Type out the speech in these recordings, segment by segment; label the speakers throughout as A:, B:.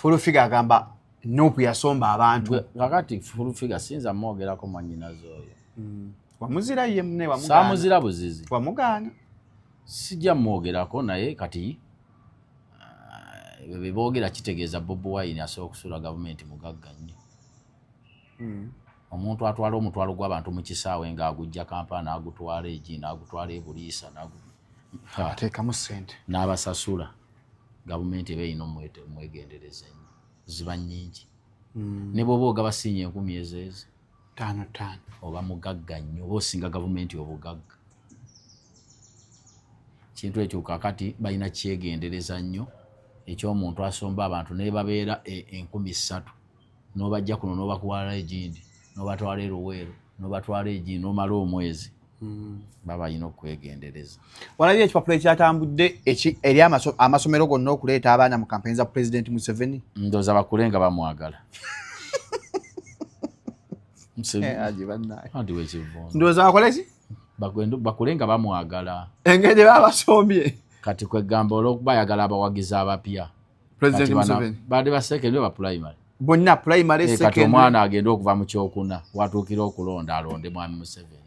A: Full figure agamba Nuupu yasomba abantu.
B: Kakati full figure sinza mwogerako mwanyinazo oyo.
A: Wamuzira ye mne wamugana.
B: Samuzira buzizi.
A: Wamugana.
B: Sijja mwogerako naye kati bebogera kitegeeza Bobi Wine asobola okusula gavumenti mugagga nnyo. Omuntu atwala omutwalo gw'abantu mu kisaawe ng'agujja Kampala n'agutwala egi n'agutwala e Buliisa
A: ateekamu ssente
B: n'abasasula gavumenti eba erina omwegendereza nnyo ziba nnyingi. Ne bw'oba ogaba siinya 10,000 ezeezi
A: 5
B: oba mugagga nnyo oba osinga gavumenti obugagga. Kintu ekyo kakati balina kyegendereza nnyo eky'omuntu asomba abantu ne babeera 3,000 n'obajja kuno n'obakwala egindi n'obatwala e Luweero n'obatwala egindi n'omala omwezi baba balina okwegendereza.
A: Walabye ekipapula ekyatambudde eri amasomero gonna okuleeta abaana mu kampeni za President Museveni.
B: Ndowooza bakulenga bamwagala.
A: Ndowooza bakole ki?
B: Bakulenga bamwagala.
A: Engeri babasombye.
B: Kati kwegamba olw'okuba ayagala abawagizi abapya.
A: President Museveni.
B: Badde basekendwe ba primary.
A: Bonna primary secondary.
B: Kati omwana agenda okuva mu kyokuna watuukira okulonda alonde mwami Museveni.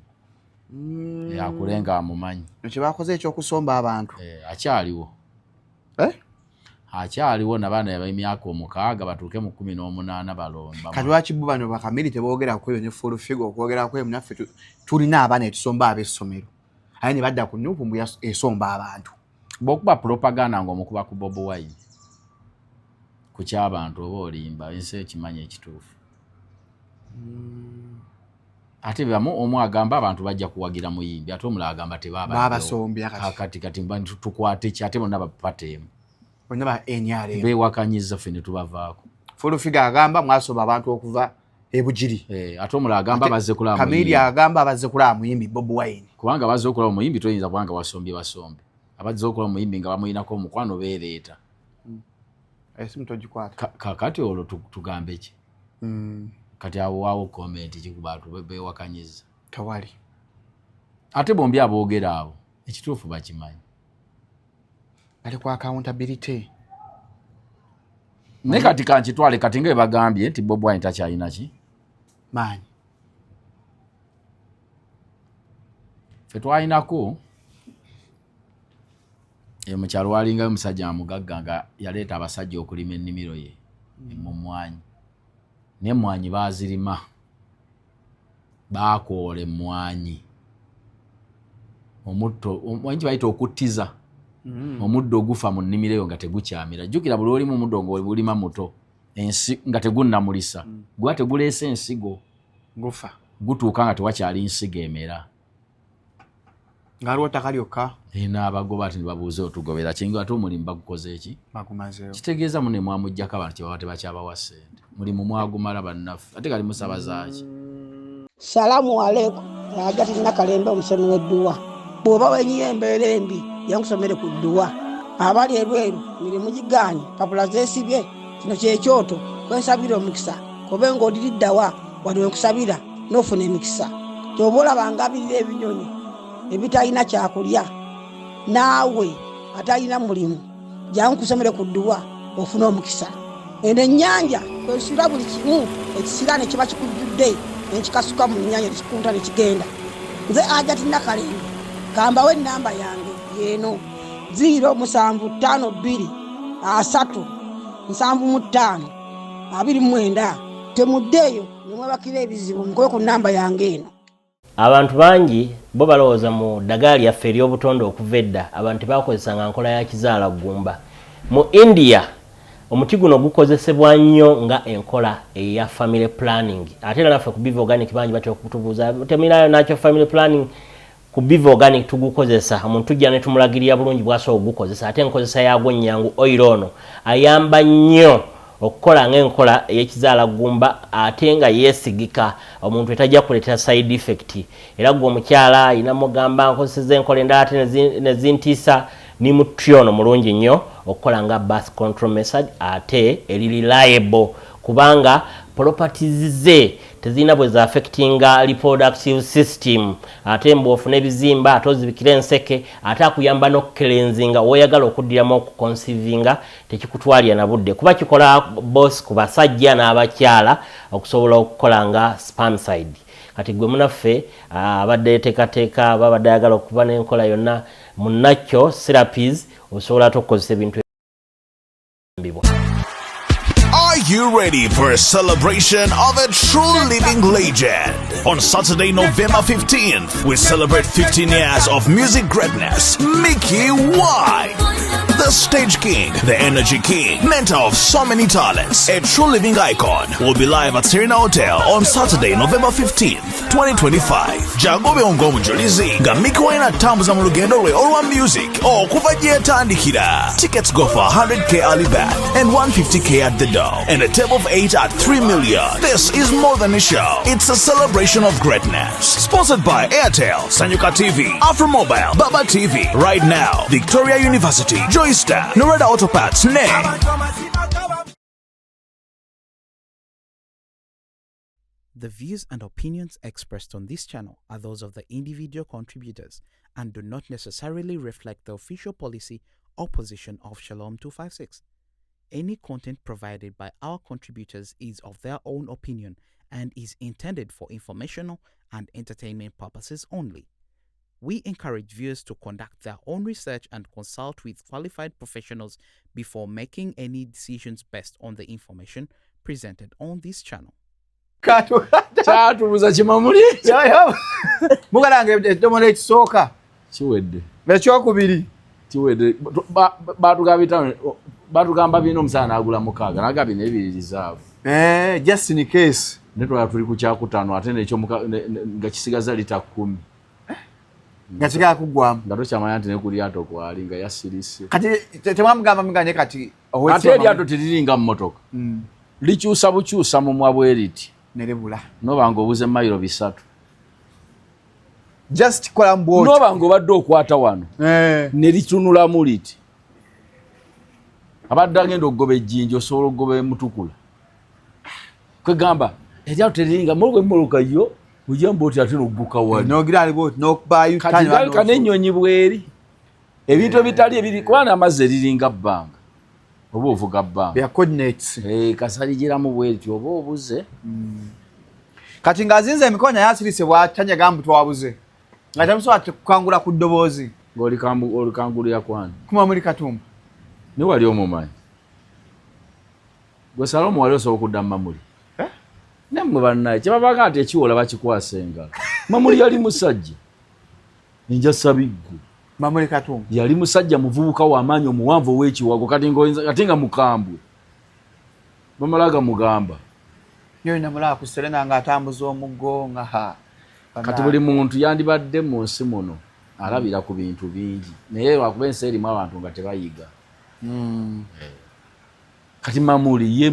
B: Yakulenga amumanyi.
A: Ekyo bakoze ekyokusomba abantu.
B: Akyaliwo. Akyaliwo n'abaana ab'emyaka 6 batuuke mu 18 balonda.
A: Kati lwaki bo bano bakamiri teboogera ku eyo ne full figure okwogera ku eyo naffe tulina abaana etusomba ab'essomero. Aye ne badda ku Nuupu mbu esomba abantu.
B: Bw'okuba propaganda ng'omukuba ku Bobi Wine ku ky'abantu oba olimba ensi ekimanyi ekituufu. Ate bamu omu agamba abantu bajja kuwagira muyimbi ate omulala agamba
A: tebabasombya
B: kati tukwate ki ate bonna bapateemu.
A: Bonna ba NRM.
B: Beewakanyiza ffe ne tubavaako.
A: Full figure agamba mwasoba abantu okuva ebugiri.
B: Ate omulala agamba bazze kulaba muyimbi.
A: Kamiri agamba bazze kulaba muyimbi Bobi Wine.
B: Kubanga bazze okulaba muyimbi toyinza kubanga basombe. Abazze okulaba muyimbi nga bamuyinako omukwano beereeta.
A: Esimu togikwata.
B: Kakati olwo tugambe ki? Kati awo waawo comment ki ku bantu beewakanyiza.
A: Tewali.
B: Ate bombi aboogera abo ekituufu bakimanyi.
A: Ali ku accountability.
B: Ne kati kankitwale kati nga bagambye nti Bobi Wine takyalina ki?
A: Maanyi.
B: Ffe twalinako mukyalo walingayo omusajja amugagga nga yaleeta abasajja okulima ennimiro ye mu mmwanyi. N'emmwanyi baazirima baakoola emmwanyi omutto omwanyi bayita okuttiza omuddo ogufa mu nnimiro eyo nga tegukyamira. Jjukira buli olimu omuddo ng'obulima muto ensi nga tegunnamulisa gwa teguleese ensigo
A: gufa
B: gutuuka nga tewakyali nsigo emera
A: nga aliwo ttaka lyokka.
B: N'abagoba ati babuuze otugobera kinga ate omulimu bagukoze eki?
A: Bagumazeewo.
B: Kitegeeza mune mwamuggyako abantu kyebaba tebakyabawa ssente. Mulimu mwagumala bannaffe ate kali musabazaaki.
C: Salamu alaikum. Agati Nakalembe omusomi w'edduwa. Bw'oba wenyiye embeera embi yankusomere ku dduwa. Abali ebweru mirimu gigaanye papula zeesibye kino kyekyoto kwesabira omukisa kobe ng'odiriddawa wali wekusabira n'ofuna emikisa. Ky'oba olabanga abirira ebinyonyi ebitalina kyakulya naawe atalina mulimu jankusomere ku dduwa ofuna omukisa. Eno ennyanja kwesula buli kimu ekisira ne kiba kikujjudde nekikasuka mu nnyanja nekikunta nekigenda. Nze Agati Nakalembe kambawo ennamba yange yeeno 075237529 temuddeeyo nemwebakira ebizibu mukobe ku nnamba yange eno.
D: Abantu bangi bo balowooza mu ddagala lyaffe ery'obutonde okuva edda abantu tebakozesanga nkola ya kizaala ggumba. Mu India omuti guno gukozesebwa nnyo nga enkola eya family planning. Ate era naffe ku Biva Organic bangi batya okutubuuza temirayo nakyo family planning. Ku Biva Organic tugukozesa omuntu tujja ne tumulagirira bulungi bw'asobola okugukozesa ate enkozesa yaagwo nnyangu oil ono ayamba nnyo okukola ng'enkola ey'ekizaala ggumba ate nga yeesigika omuntu etajja kuleetera side effect. Era gwe omukyala ayina mugamba nkozeseza enkola endala ate ne zintiisa ni mutyono mulungi nnyo okukola nga birth control method ate eri reliable kubanga properties ze tezina bwe za affectinga reproductive system ate mbofu nebizimba ate ozibikira enseke ate akuyamba n'okukelenzinga woyagala okuddiramu okuconcevinga tekikutwalya na budde kuba kikola boss ku basajja n'abakyala okusobola okukola nga spermicide kati gwe munaffe abadde teekateeka babadde ayagala okuba n'enkola yonna munnakyo therapies osobola tokukozesa ebintu ebibwa.
E: Are you ready for a celebration of a true living legend? On Saturday, November 15th, we celebrate 15 years of music greatness. Mickey Y, the stage king, the energy king, mentor of so many talents, a true living icon, will be live at Serena Hotel on Saturday, November 15th, 2025. Jagobe ongo mujulizi, nga Mickey Y natambuza mu lugendo lwe olwa music, okuva gye yatandikira. Tickets go for 100k early bird and 150k at the door, and a table of 8 at 3 million. This is more than a show. It's a celebration of greatness. Sponsored by Airtel, Sanyuka TV, Afromobile, Baba TV, Right Now, Victoria University, Joystar, Norada Autoparts,
F: The views and opinions expressed on this channel are those of the individual contributors and do not necessarily reflect the official policy or position of Shalom 256. Any content provided by our contributors is of their own opinion and is intended for informational and entertainment purposes only. We encourage viewers to conduct their own research and consult with qualified professionals before making any decisions based on the information presented on this channel.
B: Kyatubuza kimamuli
A: mugalange edomola ekisooka
B: kiwedde
A: ekyokubiri
B: kiwedde batugamba bino omusaana agula mukaaga naga bino ebiri reserve
A: just in case
B: netwala tuli ku kyakutaano ate nekyo nga kisigaza lita 10
A: nga kigala kuggwamu
B: nga tokyamanya nti nekulyato kwali nga yasirise
A: kati temwamugamba muganye kati
B: ate eryato teriringa mmotoka likyusa bukyusa mu mwabweriti
A: neribula
B: nobanga obuze mayiro 3
A: just kola mbot
B: nobanga obadde okwata wano neritunulamu liti abadde agenda okugoba ejjinja osobola okugoba emutukula kwegamba eryato teriringa mulugwe mmoloka yo ujambo oti ate noguka wali
A: nogira alibot nokubayu
B: kati n'ennyonyi bweri ebintu ebitali ebiri kubana amazzi eriringa bbanga oba ovuga bbanga
A: ya coordinates
B: kasaligiramu bweri oba obuze
A: kati ng'azinze emikono yasirise bw'atanyaga mbu twabuze nga tamusobola kukangula ku ddoboozi
B: olikangulira kwani
A: kuma muri Katumba
B: ne wali omumanyi gwe Salomo wali osobola okudda mu Mamuli nammwe bannaye kyebabaga nti ekiwola bakikwasenga Mamuli yali musajja enja sabiggu
A: Mamuli Katumba
B: yali musajja muvubuka w'amaanyi omuwanvu ow'ekiwago kati nga mukambwe bamalaga mugamba
A: yo namulaba ku Serena ng'atambuza omuggo nga
B: kati buli muntu yandibadde mu nsi muno alabira ku bintu bingi naye lwakuba ensi erimu abantu nga tebayiga kati Mamuli ye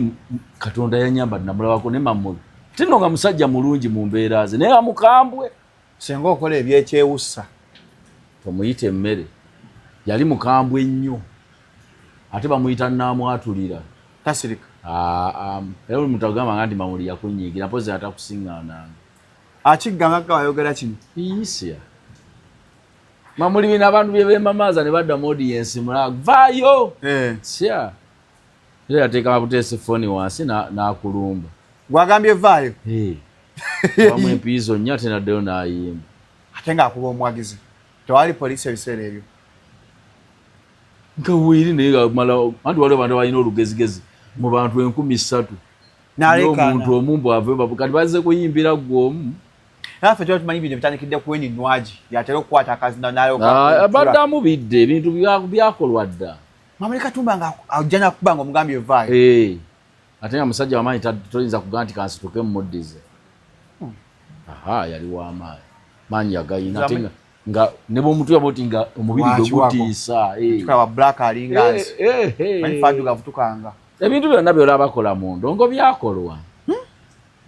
B: Katonda yanyamba namulabako ne Mamuli tino nga musajja mulungi mu mbeera ze naye amukambwe
A: senga okola ebyekyewussa
B: tomuyite emmere yali mukambwe nnyo ate bamuyita Namwatulira
A: tasirika
B: era buli muntu agamba nti Mamuli yakunyiigira mpozi atakusiŋŋaananga
A: akigganga wayogera kino
B: iyisya Mamuli bino abantu bye beemamaaza ne badda mu audience mulago vaayo sya era yateeka bakuteesa foni wansi n'akulumba
A: gwagambye vaayo
B: wamu empiizo nnya ate naddeyo n'ayimba
A: ate ng'akuba omwagizi tewali poliisi ebiseera ebyo
B: nga wiiri naye mala anti waliwo bantu balina olugezigezi mu bantu 3,000 n'omuntu omu mbwave kati bazze kuyimbira gwomu
A: naffe kyo tumanyi bino bitandikidde ku Weni Nwagi yatera okukwata akazina nayo
B: abadde amubidde ebintu byakolwa dda
A: Mamuli Katumba nga ajjana kuba nga omugambye vaayo
B: ate nga musajja wamaanyi toyinza kugaa nti kansituke mumuddize yali w'amaanyi maanyi yagayina ate nga ne bw'omuntu yaba oti nga omubiri gwe gutiisa
A: tukaba black alinga nsi manyi faddugavu tukanga
B: ebintu byonna byolaba bakola mu ndongo byakolwa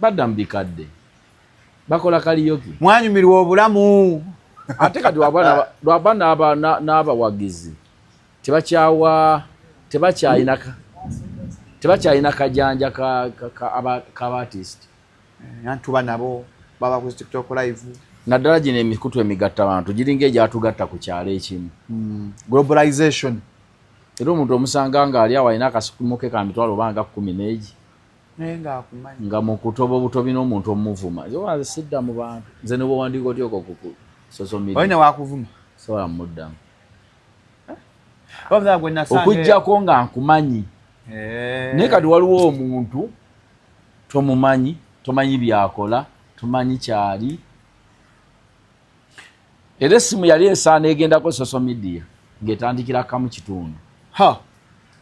B: badda mu bikadde bakola kaliyoki
A: mwanyumirwa obulamu
B: ate kati lwaba n'abawagizi tebakyayina kajanja ka artist.
A: Antuba nabo baba ku TikTok live.
B: Naddala gino emikutu emigatta abantu giringa egyatugatta ku kyalo ekimu.
A: Globalization.
B: Era omuntu omusanga nga ali awo alina akasukumo ke ka mitwalo banga 10
A: Nenga akumanyi.
B: nga mu kutoba butobi n'omuntu omuvuma. Yo sidda mu bantu. Nze ne bw'owandiika otya okuku social media.
A: Oyina wakuvuma.
B: Sobola muddamu.
A: Wabula gwe nasange.
B: Okujjako nga nkumanyi. Naye kati waliwo omuntu tomumanyi, tomanyi byakola, tomanyi kyali. Era essimu yali esaana egendako social media ng'etandikira kamu kitundu.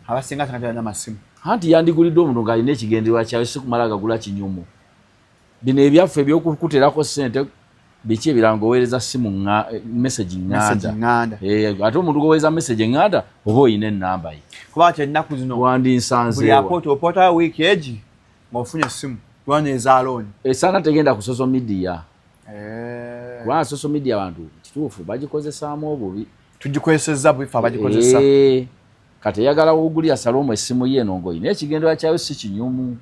A: Abasinga tanga n'amasimu.
B: Anti yandigulidde omuntu ng'alina ekigendererwa kyawe si kumala agagula kinyumu. Bino ebyaffe ebyokukuterako ssente biki ebirango oweereza simu message nganda. Ate omuntu goweereza message nganda oba oyina ennamba ye.
A: Kuba ati ennaku zino
B: wandinsanzeewo.
A: Buli apoota opoota wiiki egi ng'ofunye essimu lwana ezaalooni.
B: Esaana tegenda ku social media. Kubanga social media abantu kituufu bagikozesaamu obubi.
A: Tugikozesezza bubifa bagikozesa.
B: Kati eyagala okugulira Salome essimu ye eno ng'oyina ekigendererwa kyayo si kinyumu.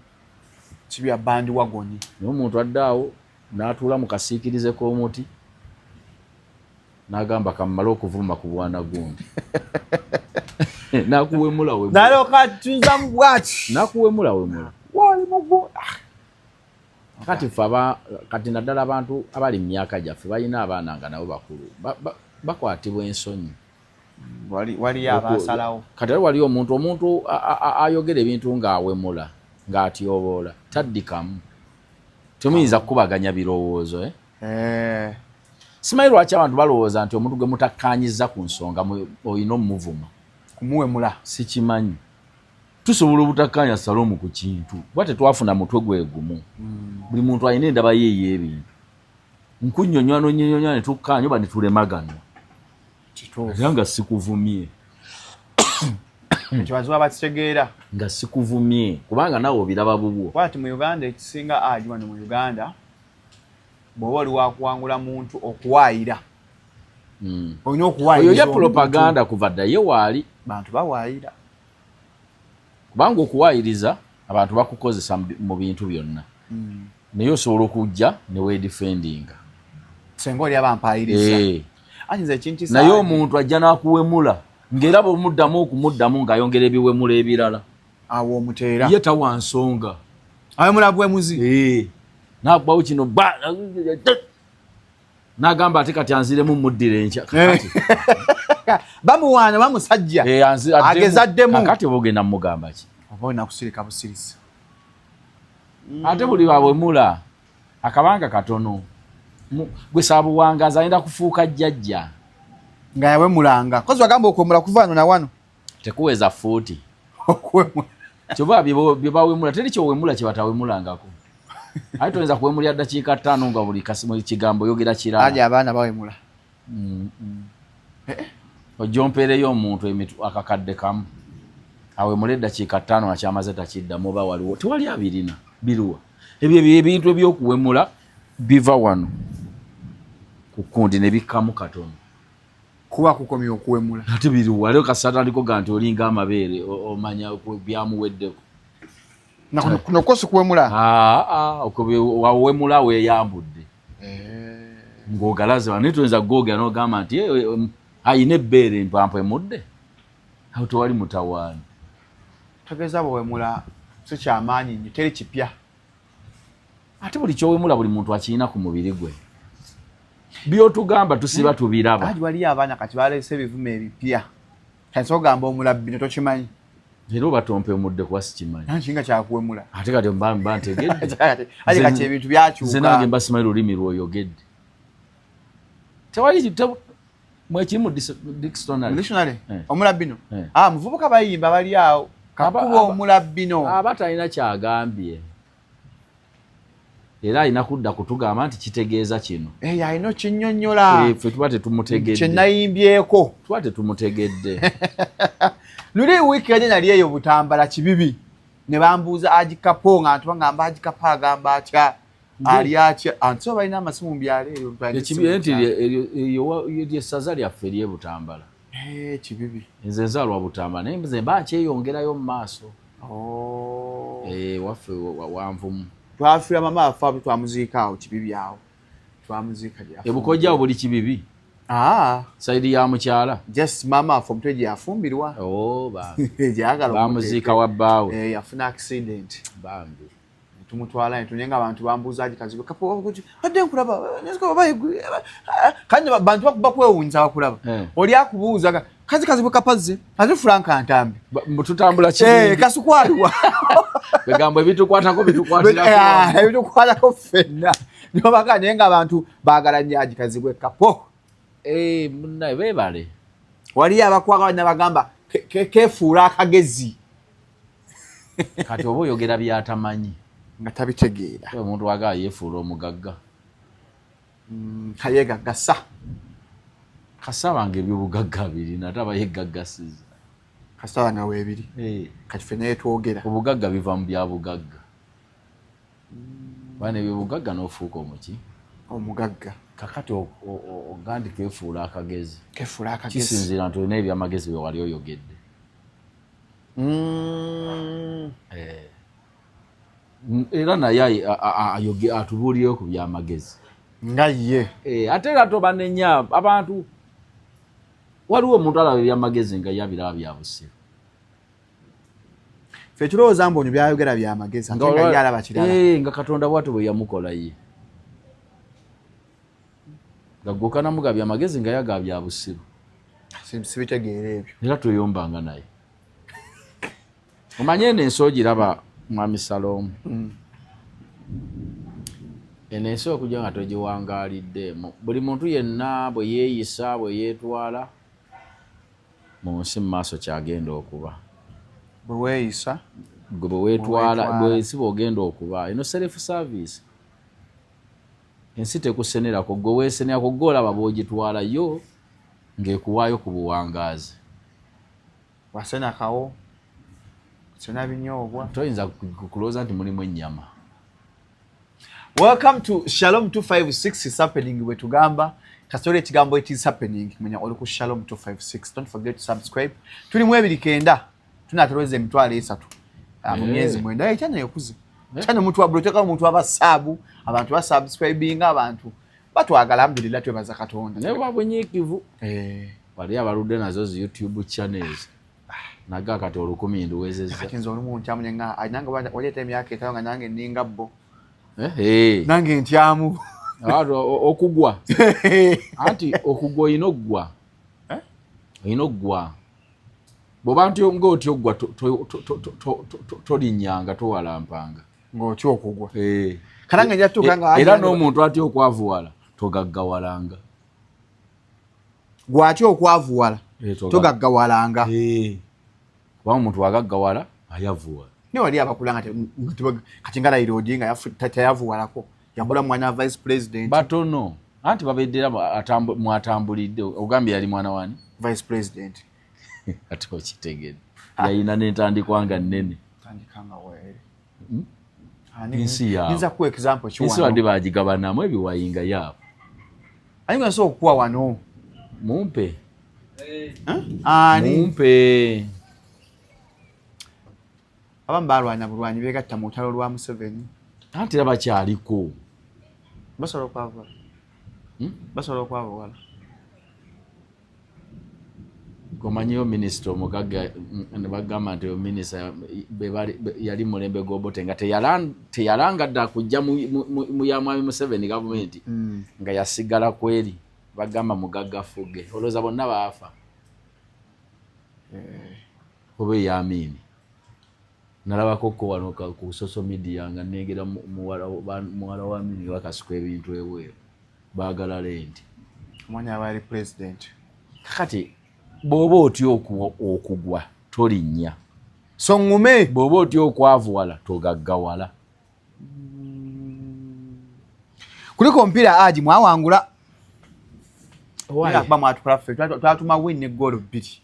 A: Kibya bandi wagoni.
B: Naye omuntu addaawo n'atuula mu kasiikirize k'omuti n'agamba kamala okuvuma ku bwana gundi. N'akuwemula.
A: Nalyoka tunzamu bwaki.
B: N'akuwemula.
A: Wali mugo.
B: Kati kati naddala abantu abali mu myaka gyaffe balina abaana nga nabo bakulu bakwatibwa ensonyi.
A: Wali abasalawo.
B: Kati wali omuntu ayogera ebintu ng'awemula ng'atyoboola taddikamu. Temuyinza kukubaganya birowoozo. Simanyi lwaki abantu balowooza nti omuntu gwe mutakkaanyiza ku nsonga olina omuvuma.
A: Kumuwemula.
B: Sikimanyi. Tusobola obutakkaanya Salome ku kintu. Kuba tetwafuna mutwe gwe gumu. Buli muntu alina endaba ye ey'ebintu. Nkunnyonnyola ne tukkaanya oba ne tulemagana. Era nga sikuvumye.
A: Ekibazo abakitegeera.
B: Nga sikuvumye. Kubanga nawe obiraba bubwo.
A: Kwati mu Uganda ekisinga aji wano mu Uganda bw'oba oli wakuwangula muntu okuwaayira. Olina okuwaayira.
B: Oyo ya propaganda kuva dda ye waali.
A: Bantu bawaayira.
B: Kubanga okuwaayiriza abantu bakukozesa mu bintu byonna. Naye osobola okujja ne weedifendinga.
A: Senga oli abampaayiriza. Anyiza ekintu
B: naye omuntu ajja n'akuwemula ng'era bw'omuddamu okumuddamu ng'ayongera ebiwemula ebirala.
A: Awo omuteera.
B: Ye tawa nsonga.
A: Awemula bwemuzi.
B: N'agbawo kino n'agamba ate kati anziremu muddira enkya.
A: Bamuwaana bamusajja. Agezaddemu.
B: Kakati bw'ogenda mugamba ki?
A: Oba olina kusirika busirisi.
B: Ate buli bawemula akabanga katono. Gwe Saabuwangaza ayenda kufuuka jjajja.
A: Nga yawemulanga. Kozi wagamba okwemula kuva wano na wano.
B: Tekuweza fuuti.
A: Okwemula.
B: Kyoba bye bawemula teri kyowemula kye batawemulangako. Ate toyinza kuwemulira ddakiika 5 nga buli kasimu kigambo yogera kirala.
A: Aje abaana bawemula.
B: Ojjompeereyo omuntu akakadde kamu. Awemule eddakiika 5 akyamaze takiddamu oba waliwo. Tewali abirina. Biruwa. Ebyo ebintu ebyokuwemula biva wano. Kukundi ne bikkamu katono.
A: Kuba kukomya okuwemula.
B: Ate biruwa. Leo kasata aliko ganti olinga amabeere omanya byamuweddeko.
A: Kuno kosi kuwemula.
B: Wawemula weeyambudde. Ng'ogalaze wano tuyinza googera n'ogamba nti ayina ebbeere empampa emudde. Awo tewali mutawaana.
A: Tegeeza bwewemula si kyamaanyi nnyo teri kipya.
B: Ate buli kyowemula buli muntu akirina ku mubiri gwe. Byotugamba tusiba tubiraba.
A: Aji wali abaana kati baleese ebivume ebipya. Kati ogamba omulabbi ne tokimanyi.
B: Era oba tompe omudde kuba sikimanyi.
A: Nankinga kyakuwemula.
B: Ate kati mba ntegedde.
A: Ate kati ebintu byakyuka.
B: Nze nange mba simanyi lulimi lw'oyogedde. Tewali mwekiri mu dictionary.
A: Dictionary? Omulabbino? Muvubuka bayimba bali awo. Kakuba omulabbino.
B: Aba talina kyagambye. Era alina kudda kutugamba nti kitegeeza kino.
A: Alina kinnyonnyola.
B: Ffe tuba tetumutegedde.
A: Kye nayimbyeko.
B: Tuba tetumutegedde.
A: Luli wiiki eri nali eyo Butambala Kibibi. Ne bambuuza Haji Kapo nga ntubagamba Haji Kapo agamba atya. Ali atya. Anti balina amasimu mu byalo eyo.
B: Ekibi nti eyo ly'essaza lyaffe ery'e Butambala.
A: Kibibi.
B: Nze nzaalwa Butamba naye nze bakyeyongerayo mu maaso. Waffe wanvumu.
A: Twafiira mama afa twamuziika awo Kibibi awo. Twamuziika lya.
B: Ebukojja awo buli Kibibi. Saidi ya mukyala.
A: Just mama afa omutwe gye yafumbirwa.
B: Bamuziika wa bbaawe.
A: Yafuna accident.
B: Bambi.
A: Tumutwala netunyenga abantu bambuuza kazi kapo adde nkulaba nesiko bayigu kanye bantu bakuba kwewunza bakulaba oli akubuuza kazi bwe kapazze ate Frank Antambi
B: mututambula Kibibi
A: kasukwalwa
B: begambo ebitukwatira
A: ebitukwatako ffenna nibo baganye nga abantu baagala nyaji kazi bwe kapo
B: munnaye beebale
A: wali abakwagala bagamba kefuula akagezi
B: kati oba oyogera byatamanyi
A: nga tabitegeera
B: omuntu waga yefuula omugagga
A: kayegaggasa
B: kasabanga ebyobugagga biri nataba yegaggasiza
A: kasaba na weebiri kati ffe naye twogera
B: obugagga biva mu byabugagga bane ebyobugagga n'ofuuka omuki
A: omugagga
B: kakati ogandi kefuula akagezi
A: kisinziira
B: nti olina ebyamagezi bye wali oyogedde era naye atubuulire ku byamagezi
A: nga ye
B: ate era tobanenya abantu waliwo omuntu alaba ebyamagezi nga yabiraba byabusiru
A: ffe tulowooza mbu ono byayogera byamagezi ate nga ye alaba kirala
B: nga Katonda bw'atyo bwe yamukola ye nga gwokanamuga byamagezi nga yaga byabusiru
A: sibitegeera ebyo
B: era tweyombanga naye omanye eno ensi ogiraba Mwami Salom eno ensi okujja nga togiwangaaliddeemu buli muntu yenna bwe yeeyisa bwe yeetwala mu nsi mu maaso kyagenda okuba
A: bwe weeyisa
B: bwe weetwala bwensi bw'ogenda okuba eno self service ensi tekusenerako gwe weesenerako gwe olaba bw'ogitwalayo ng'ekuwaayo ku buwangaazi
A: wasenakawo sena binyoobwa
B: toyinza kulowooza nti mulimu ennyama.
A: Welcome to Shalom 256 is happening bwe tugamba kasitoli ekigambo it is happening manya oli ku Shalom 256 don't forget to subscribe tuli mu 2 tunatoleza emitwalo 3 mu myezi 9 cyane yokuze cyane omuntu wa bloteka omuntu abasaabu abantu ba subscribing abantu batwagala alhamdulillah twebaza Katonda
B: ne babunyikivu wali abaludde nazo zi YouTube channels naga kati 10 nduwezezza
A: kati nzo omuntu amunyenga ananga waleta emyaka 5 nga nange ninga bbo nange ntyamu
B: okugwa anti okugwa inoggwa inoggwa bobantu ngoti ogwa tolinyanga towalampanga
A: ngoti okugwa kananga njatukanga
B: era n'omuntu ati okwavuwala togaggawalanga
A: gwati okwavuwala togaggawalanga
B: wa omuntu wagaggawala ayavuwala
A: ne wali abakulanga kati ngala irodinga yavuwalako yakula mwana vice president
B: batono anti babeddera mwatambulidde ogambye yali mwana wani
A: vice president
B: ati okitegedde yayina n'entandikwanga nnene
A: tandikanga were
B: ensi yaabwe
A: nza ku example kiwano
B: ensi wadde bagigabanamu ebiwayinga yaabwe
A: ayinga so okuwa wano
B: mumpe
A: ani
B: mumpe
A: abamu balwanya bulwanyi begatta mu lutalo lwa Museveni
B: anti era bakyaliko
A: basobola okwavuwala basobola okwavuwala
B: komanyiyo minisita omugagga ne bagamba nti minisita yali mulembe gw'Obote nga teyalanga dda kujja mu ya Mwami Museveni gavumenti nga yasigala kweri bagamba mugagga Fuge olowooza bonna baafa oba eyamini nalabako ko wano ku social media nga negera muwala wa Amini bakasuka ebintu ebweru baagala lenti
A: omwanya abali president
B: kakati bw'oba otya okugwa tolinnya
A: so ngume
B: bw'oba otya okwavuwala togaggawala
A: kuliko omupiira aji mwawangula kuba mwatukola ffe twatuma win ne goal 2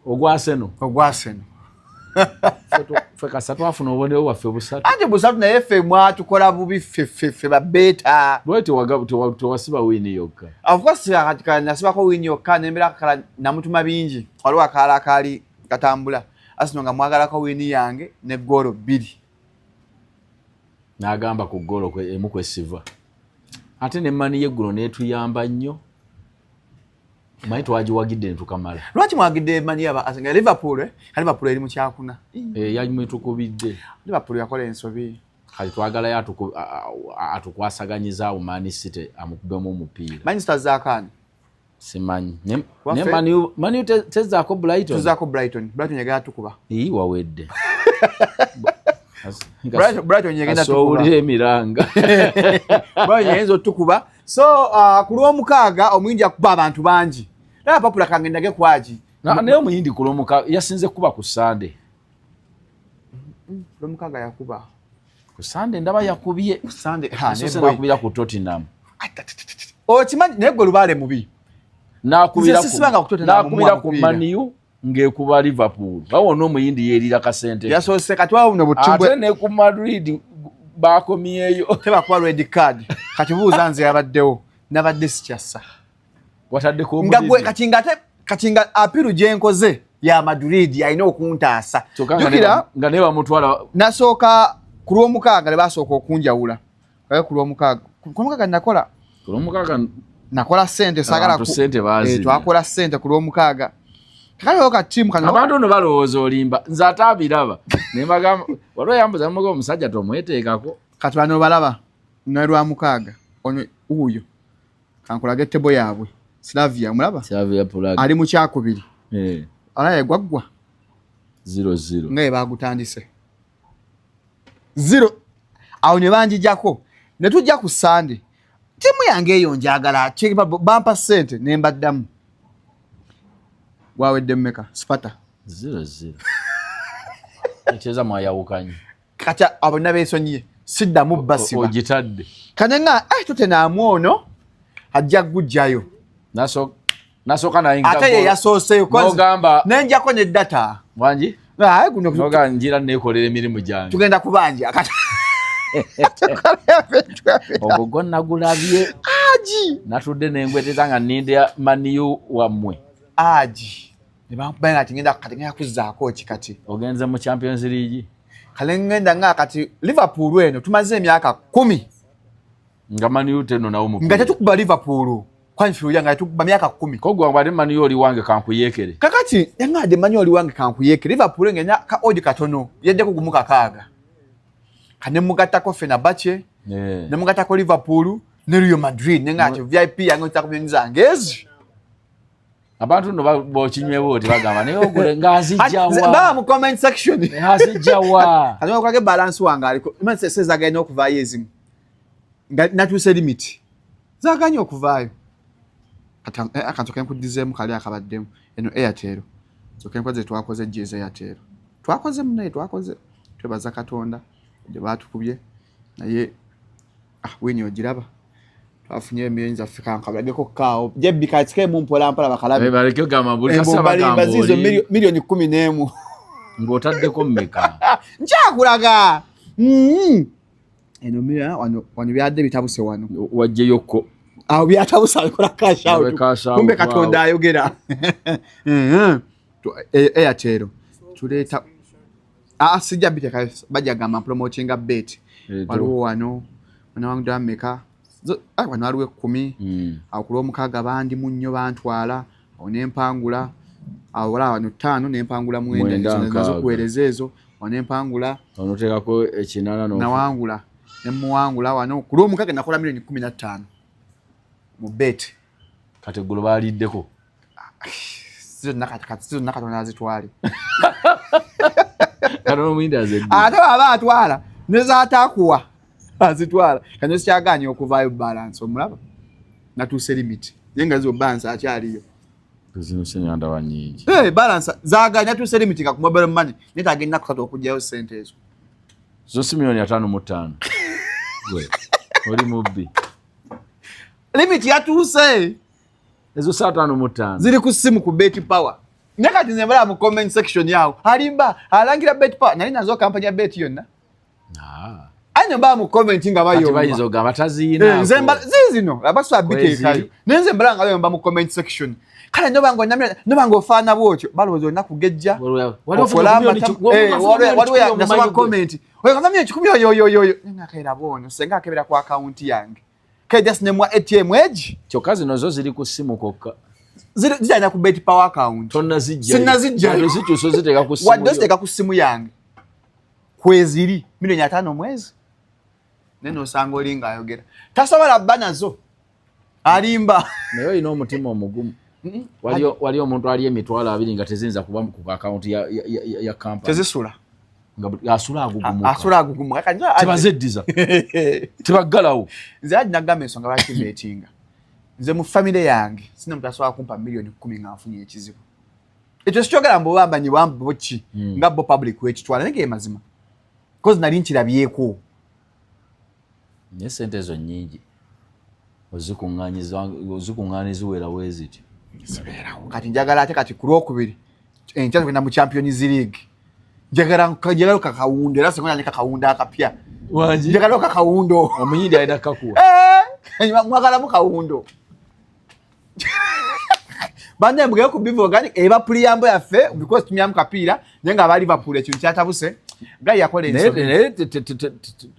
B: ogwaseno Ffe kasatu afuna obonewo waffe busatu.
A: Ate busatu naye ffe mwatukola bubi ffe babeeta.
B: Bwe tewasiba wini yokka.
A: Of course katika nasibako wini yokka nembera kala namutuma bingi. Waliwo akala akali katambula. Asino nga mwagalako wini yange ne golo 2.
B: N'agamba ku golo emu kwesiva. Ate ne mani y'eggulu n'etuyamba nnyo. Manyi twagiwagidde ne tukamala.
A: Lwaki mwagidde mani yaba asenga Liverpool eri mu kyakuna.
B: Yali mwetukubidde.
A: Liverpool yakola ensobi.
B: Kali twagala atukwasaganyiza Man City amukubemu omupiira.
A: Man City zaakani.
B: Simanyi. Ne Mani tezaako Brighton.
A: Tuzaako Brighton. Brighton yagala tukuba.
B: Wawedde.
A: Brighton yagenda tukuba.
B: Asowulira emiranga.
A: Brighton yagenda tukuba. So ku lw'omukaaga omuyindi akuba abantu bangi. Naye Papula kange ndage kwaji.
B: Naye omuyindi ku lw'omukaaga yasinze kuba ku Sunday.
A: Lw'omukaaga yakuba.
B: Ku Sunday ndaba yakubye.
A: Ku Sunday
B: nakubira ku Tottenham.
A: Okimanyi naye gwe lubaale mubi.
B: Nakubira ku
A: Man
B: Man U ngekuba Liverpool. Bawo n'omuyindi yerira kasente.
A: Yasoose katwa buno butimbwe.
B: Ate ne ku Madrid bakomyeyo.
A: Tebakuwa red card. Kati buuza nze yabaddewo. Nabadde sikyassa.
B: Wataddeko
A: nga gwe katinga apiru gye nkoze ya Madrid alina okuntaasa.
B: Jukira nga ne bamutwala.
A: Nasooka ku lw'omukaaga ne basooka okunjawula. Ku lw'omukaaga nakola.
B: Ku lw'omukaaga
A: nakola sente sagala
B: ku sente bazi.
A: Twakola sente ku lw'omukaaga. Kale ka timu kano
B: abantu no balowooza olimba nze atabiraba ne magamba waliwo yambuza mugo omusajja tomweteekako
A: kati bano balaba ne lwa mukaaga ono uyo kankolage tebo yaabwe Slavia mulaba
B: Slavia Prague
A: ali mu kyakubiri alaye gwaggwa
B: 0-0
A: ngaye bagutandise 0 awo ne banjijako ne tujja ku Sunday timu yange eyo njagala bampa sente ne mbaddamu wawedde mmeka Sparta
B: 0-0 echeza mwayawukanye
A: kati abo nabeesonyiye siddamu basiba
B: ogitadde
A: kanenga Tottenham ono ajja gujjayo
B: nasoka nayinga
A: ate ye yasooseyo
B: nogamba
A: nenjako ne data
B: wangi
A: guno
B: noga njira nekolera emirimu gyange
A: tugenda kubanja akati
B: ogogo nagulabye
A: aji
B: natudde nengweteza nga ninde maniyu wammwe
A: aji ne bampanga ati ngenda kati kuzaako kikati
B: ogenze mu Champions League
A: kale ngenda nga kati Liverpool eno tumaze emyaka 10
B: nga maniyu teno nawo mu
A: nga tetukuba Liverpool kwanfiru yanga tukuba myaka 10
B: ko gwa ngwade maniyu oli wange kankuyekere
A: kakati yanga de maniyu oli wange kankuyekere Liverpool ngenya ka odi katono yedde kugumuka kaaga kane mugatako Fenerbahce ne mugatako Liverpool ne Real Madrid nenga ati VIP yango takubyinza ngezi
B: abantu no bochinywewo oti bagamba naye ogule ngazijjawa
A: ba mu comment section
B: ngazijjawa
A: ati kwake balance wanga aliko imanse seza ganya okuvayo ezimu natuse limit zaganya okuvayo akantoke nkudizemu kali akabaddemu eno Airtel soke nkoze twakoze jeze Airtel twakoze munaye twakoze twebaza Katonda de batukubye naye wini ogiraba twafunye emyenza Afrika nkabageko kao jebbi katike mu mpola mpala bakalabe
B: baleke gama buli kasaba
A: gambo zizo milioni 11
B: ngotaddeko mmeka
A: nkyakulaga eno mira wano byadde bitabuse wano
B: wajje yokko
A: aho byatabuse alikola cash out kumbe Katonda ayogera Airtel tuleta sijja biteka bajja gamba promotinga bet waliwo wano wanangu dameka wano waliwo 10 akulo omukaaga bandi munnyo bantwala awo nempangula awo wano 5 nempangula mwenda nazo kuwereza ezo wanempangula
B: onoteekako ekinana
A: nawangula nemuwangula wano ku lw'omukaaga nakola milioni 15 mu bet
B: kati ggulo baaliddeko
A: sizo Katonda azitwale
B: kano mwindaze
A: ate baba atwala nezatakuwa azitwala kanyo sikyaganya okuvayo balance omulaba natuse limit yenga zo balance akyaliyo
B: zino senyanda wanyingi
A: balance zaganya natuse limit nga ku mobile money netagenda kusatu okujjayo sente ezo
B: zo si milioni 5.5 we oli mubbi
A: limit yatuse
B: ezo 5.5
A: ziri ku simu ku bet power Nakati nzembala mu comment section yawo. Alimba alangira bet pa nali nazo kampanya ya bet yonna. Anya ba mu comment nga bayo.
B: Ati bayizo gamba tazina.
A: Nzembala zizino abaso abite kayo. Nenzembala nga bayo mu comment section. Kale nobango namira nobango fana bwotyo balozo nakugejja. Waliwo nasoma comment. Oyo kama mye 10 yo. Ngakaira bono senga akebera ku account yange. Kale just nemwa ATM edge.
B: Chokazi nozo ziri ku simu kokka.
A: Zijanya ku bet power account. Sinazijja.
B: Zicho so ziteka ku simu.
A: Wadde ziteka ku simu yange. Kweziri milioni 5 mwezi. Neno sango linga ayogera. Tasobola banazo. Alimba.
B: Nayo ino omutima omugumu. Waliyo omuntu ali emitwalo 2 nga tezinza kuba ku account ya company.
A: Tezisula.
B: Nga asula agugumuka.
A: Asula agugumuka. Kanja
B: tebazeddiza. Tebaggalawo.
A: Nze adi nagamba ensonga lwaki betinga. Nze mu family yange sina muntu asobola kumpa milioni 10 nga afunye ekizibu. Ekyo sikyogera mbu bambanyi bambo ki nga bo public wekitwala nenge mazima. Cause nali nkirabyeko.
B: Ne sente zo nnyingi. Ozikuŋŋaanyiza wera weziti.
A: Kati njagala ate kati ku Lwokubiri enkya tugenda mu Champions League. Njagala kakawundo era singonya kakawundo akapya. Njagala kakawundo.
B: Omuyindi alina kakuwa.
A: Mwagala mu kawundo. Bande mbugeye ku Bivo Organic eba priyambo yaffe because tumyamu kapira nyenga abali Liverpool ekintu kyatabuse. Gai yakole
B: enso.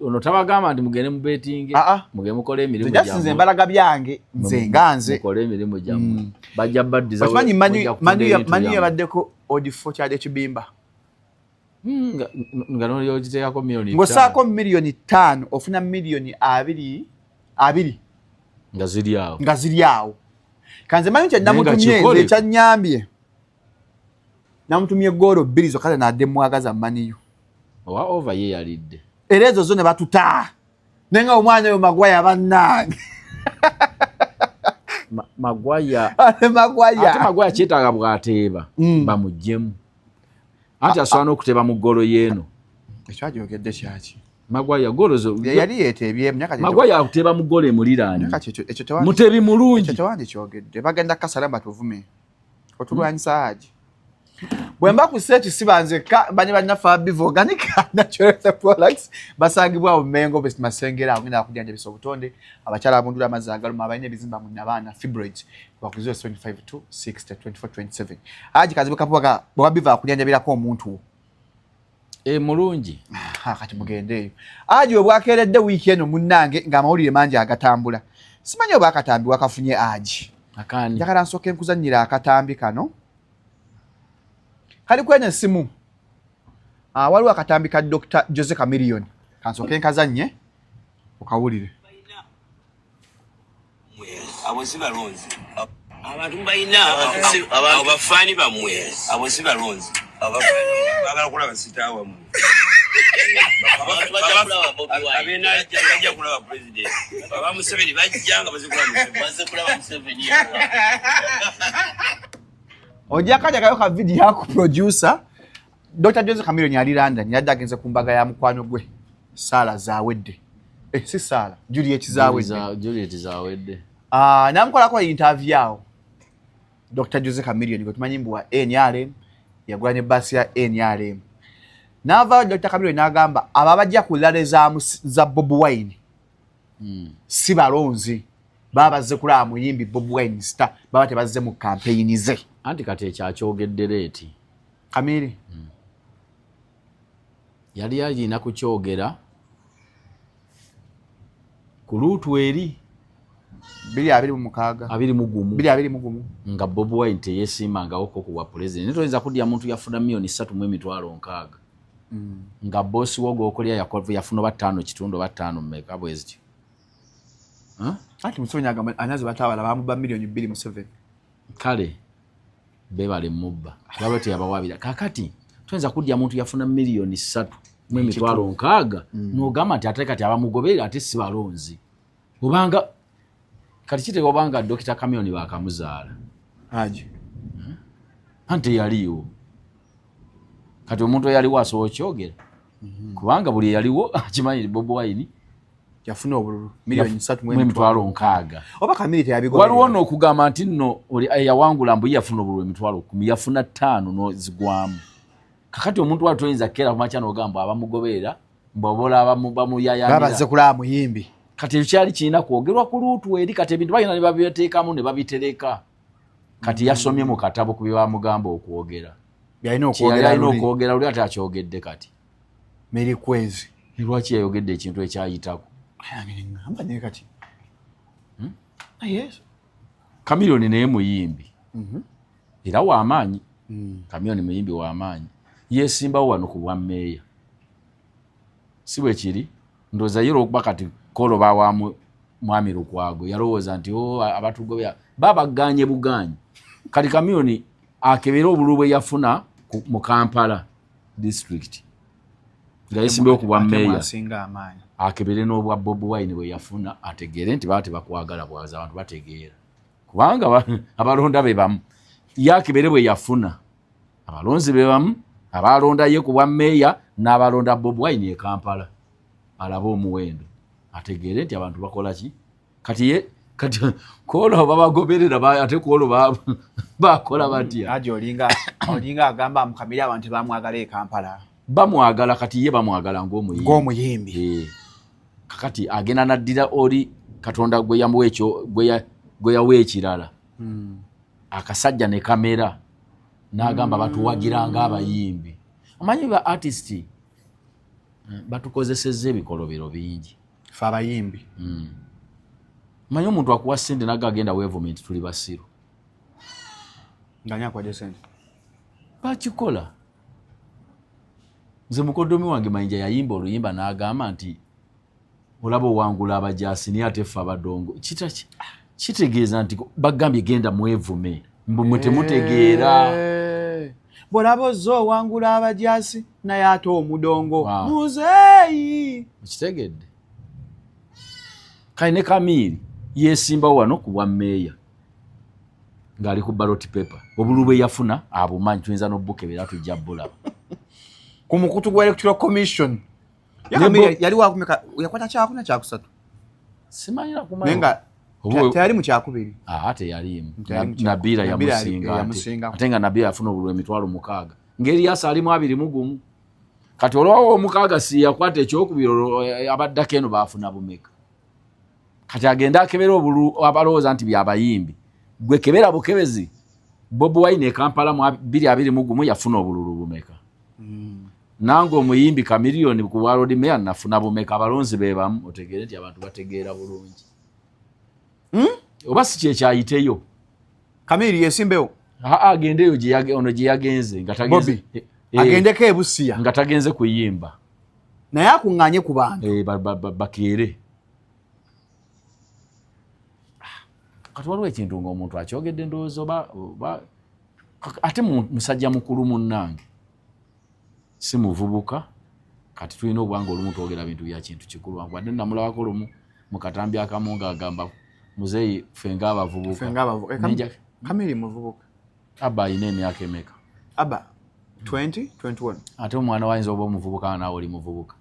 B: Ono tabagamba ndi mugende mu betting. Mugende mukole emirimu
A: jamu. Nze mbalaga byange nze nganze.
B: Mukole emirimu jamu. Bajja baddiza.
A: Bakimanyi mani yabaddeko odifo kyade kibimba.
B: Nga no yogiteekako milioni 5.
A: Ngosaako milioni 5 ofuna milioni 2 nga ziri awo. Kanze manyi kya namutumye nze kyanyambye. Namutumye goro 2 zokale na demwagaza maniyo.
B: Owa over ye yalidde.
A: Erezo zone batuta. Nenga omwana yo Magwaya bannange.
B: Magwaya.
A: Ate
B: Magwaya kyetaaga bwateeba bamujjemu. Ati asobola okuteba mu golo yeeno.
A: Ekyajogedde kyaki?
B: Magwaya golo zo
A: yali yeteebye myaka gye.
B: Magwaya akuteba mu golo emuliraani.
A: Ekyo tewandi.
B: Mutebi mulungi.
A: Ekyo tewandi kyogedde. Bagenda kasaramba tuvume. Otulwanyisa aje. Bwemba ku search sibanze banye bannafa Bivo Organic natural products basangibwa omengo best masengera agenda kujanja bisobutonde abakyala abundula amazagalo mabayine bizimba mu nabana fibroids bakuziwa 25 60 24 27 aji kazibu kapwaga bwa Bivo akujanja birako omuntu
B: mulungi
A: kati mugendeyo aji obwakeredde weekend munnange nga amawulire mangi agatambula simanyi obakatambi wakafunye aji
B: akani
A: yakala nsoke nkuzanyira akatambi kano kali kwenye simu. Waliwo akatambi ka Dr. Jose Chameleone. Kansoke nkazanye okawulire.
G: Abosiba lonzi. Abantu bayina abafani bamwe. Abosiba lonzi. Abafani bagala kulaba sitawa mu. Abena janja kulaba president. Baba Museveni bajjanga bazikulaba Museveni.
A: Ojakaja kayo ka video yako producer Dr. Jose Chameleone yali London yadda agenze kumbaga ya mukwano gwe Sala zawedde si Sala Juliet
B: zawedde
A: namukola ko interview yawo Dr. Jose Chameleone ngo tumanyi mbu wa NRM yagula ne basi ya NRM nava Dr. Chameleone nagamba ababajja kulale za Bob Wine si balonzi babaze kula muyimbi Bob Wine star baba tebaze mu campaign ze
B: anti kati ekyakyogedde leeti
A: Kamiri
B: yali alina kukyogera ku luutu eri
A: 226
B: nga Bob Wine teyeesiimangawoko ku bwa pulezidenti toyinza kudya muntu yafuna milioni 3.6 nga boosi wo gwokolya yafuna oba 5.5 mmeka bwezityo
A: ati Museveni agamba anazi batawala bamuba milioni 2.7
B: kale bebale mubba lwabate yabawabira kakati twenza kudya muntu yafuna milioni 3.6 n'ogamba nti ate kati abamugobera ate si balonzi obanga kati kitego obanga Dr. Chameleone bakamuzaala
A: aje
B: ante yaliwo kati omuntu yaliwo asobola kyogera kubanga buli yaliwo akimanyi Bob Wine
A: yafuna obululu milioni
B: 3.6
A: oba Kamiri teyabigoberera
B: waliwo n'okugamba nti nno oli yawangula mbu yafuna obululu 10,000 yafuna 5 n'ozigwamu kakati omuntu wali toyinza kera kumakya n'ogamba abamugoberera mbobola bamuyayanira
A: babaze kulaba muyimbi
B: kati ekyali kirina kwogerwa ku luutu eri kati ebintu balina ne babiteekamu ne babitereka kati yasomye mu katabo ku bye bamugamba okwogera
A: yalina
B: okwogera luli ate akyogedde kati
A: Mary Kwezi
B: lwaki yayogedde ekintu ekyayitako
A: ngamba naye kati yes
B: Chameleone naye muyimbi era w'amaanyi Chameleone muyimbi w'amaanyi yeesimbawo wano ku bwa mmeeya si bwe kiri ndowooza yero okuba kati koloba wa mwami Lukwago yalowooza nti abatugobya babaganye buganye kati Chameleone akebera obululu bwe yafuna mu Kampala district nga yeesimbawo ku bwa mmeeya akebere n'obwa Bobi Wine bwe yafuna ategeere nti baate bakwagala bwaza abantu bategeera kubanga abalonda be bamu yakebere bwe yafuna abalonzi be bamu abalonda ye ku bwa mmeeya n'abalonda Bobi Wine e Kampala alaba omuwendo ategeere nti abantu bakola ki kati kolo babagoberera ate kolo bakola batya
A: aje olinga agamba Kamiri abantu bamwagala e Kampala
B: bamwagala kati ye bamwagala ng'omuyimbi kakati agenda naddira oli Katonda gwe yamuwa ekyo gwe yawa ekirala akasajja ne kamera n'agamba batuwagiranga abayimbi omanyi ba artist batukozesezza ebikolobero bingi
A: fe abayimbi
B: omanyi omuntu akuwa ssente naga agenda weevuma nti tuli basiru
A: nganya akwadde ssente
B: bakikola nze mukoddomi wange Mayinja yayimba oluyimba n'agamba nti olaba owangula abajaasi naye ate ffe abadongo kitegeeza nti bagambye genda mwevume mbu temutegeera
A: bw'olaba ozza owangula abajaasi naye ate omudongo muzeeyi
B: okitegedde kale ne Kamiri yeesimbawo wano ku bwa mmeeya ng'ali ku ballot paper obululu bwe yafuna abumanyi tuyinza n'obbukebera tujja bulaba
A: ku mukutu gwa electoral commission yali wakumeka yakwata kyakuna kyakusatu
B: simanyira kumanya
A: nenga tayali mu kyakubiri
B: teyalimu Nabira yamusinga ate nga Nabira yafuna obululu 6,000 ng'Erias alimu 21 kati olwawo omukaaga si yakwata ekyokubiri abaddako eno baafuna bumeka kati agenda akebera obululu abalowooza nti byabayimbi gwe kebera bukebezi Bobi Wine e Kampala mu 2021 yafuna obululu bumeka nange omuyimbi Chameleone ku bwa Road Mayor nafuna bumeka abalonzi be bamu otegeere nti abantu bategeera bulungi oba si kyekyayiteyo
A: Kamiri yesimbewo
B: agendeyo ono gye yagenze nga tagenze
A: agendeko e Busia
B: nga tagenze kuyimba
A: naye akuŋŋaanye ku bantu
B: bakeere kati waliwo ekintu ng'omuntu akyogedde ndowooza oba ate musajja mukulu munnange si muvubuka kati tulina obwanga olumu twogera bintu bya kintu kikulu wadde namulabako lumu mu katambi akamu ng'agamba muzeeyi ffe ng'abavubuka
A: Kamiri muvubuka
B: aba alina emyaka emeka
A: aba 20-21
B: ate omwana wayinza oba omuvubuka naawe oli muvubuka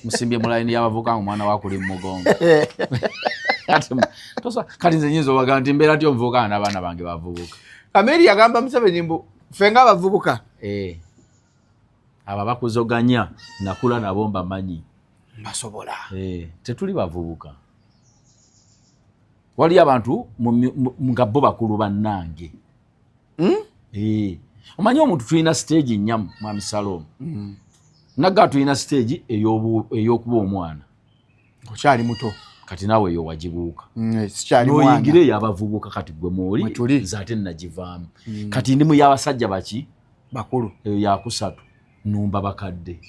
B: musimbye mu layini y'abavubuka omwana wakuli mu mugongo kati nze nyinza obaga nti mbeera ty omuvubuka n'abaana bange bavubuka
A: Kamiri yagamba Museveni mbu ffe ng'abavubuka
B: abo bakuzoganya nakula nabo mbamanyi
A: basobola
B: tetuli bavubuka wali abantu nga bo bakulu bannange omanyi omuntu tulina stage nnyamu mwami Salome nagga tulina stage ey'okuba omwana
A: okyali muto
B: kati naawe eyo wagibuuka
A: n'oyingira
B: eyo abavubuka kati gwe mwoli nze ate nagivaamu kati ndi mu y'abasajja baki
A: bakulu
B: eyo yakusatu numba bakadde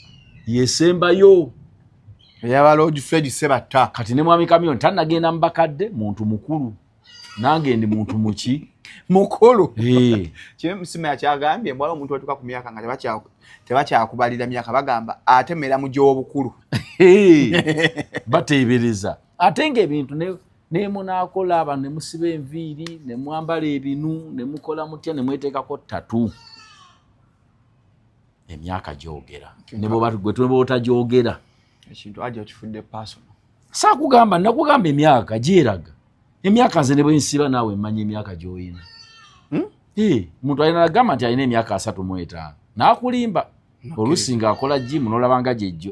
B: yesembayo
A: eyaba Lord Fred Sebatta
B: kati ne mwami Chameleone tannagenda mu bakadde muntu mukulu nange ndi muntu muki
A: mukulu Musima yakyagambye mbwala omuntu otuuka ku myaka nga tebakyakubalira myaka bagamba ate mera mu gy'obukulu
B: bateebereza ate ng'ebintu ne munaakola abantu ne musiba enviiri ne mwambala ebinu ne mukola mutya ne mweteekako ttatu emyaka gyogera ne bwe otagyogera
A: ekintu aje okifudde personal.
B: Saakugamba nakugamba emyaka gyeraga. Emyaka nze ne bwe nsiba naawe mmanyi emyaka gy'oyina. Muntu alina agamba nti alina emyaka 35. N'akulimba. Oluusi ng'akola gym n'olabanga gyejjo.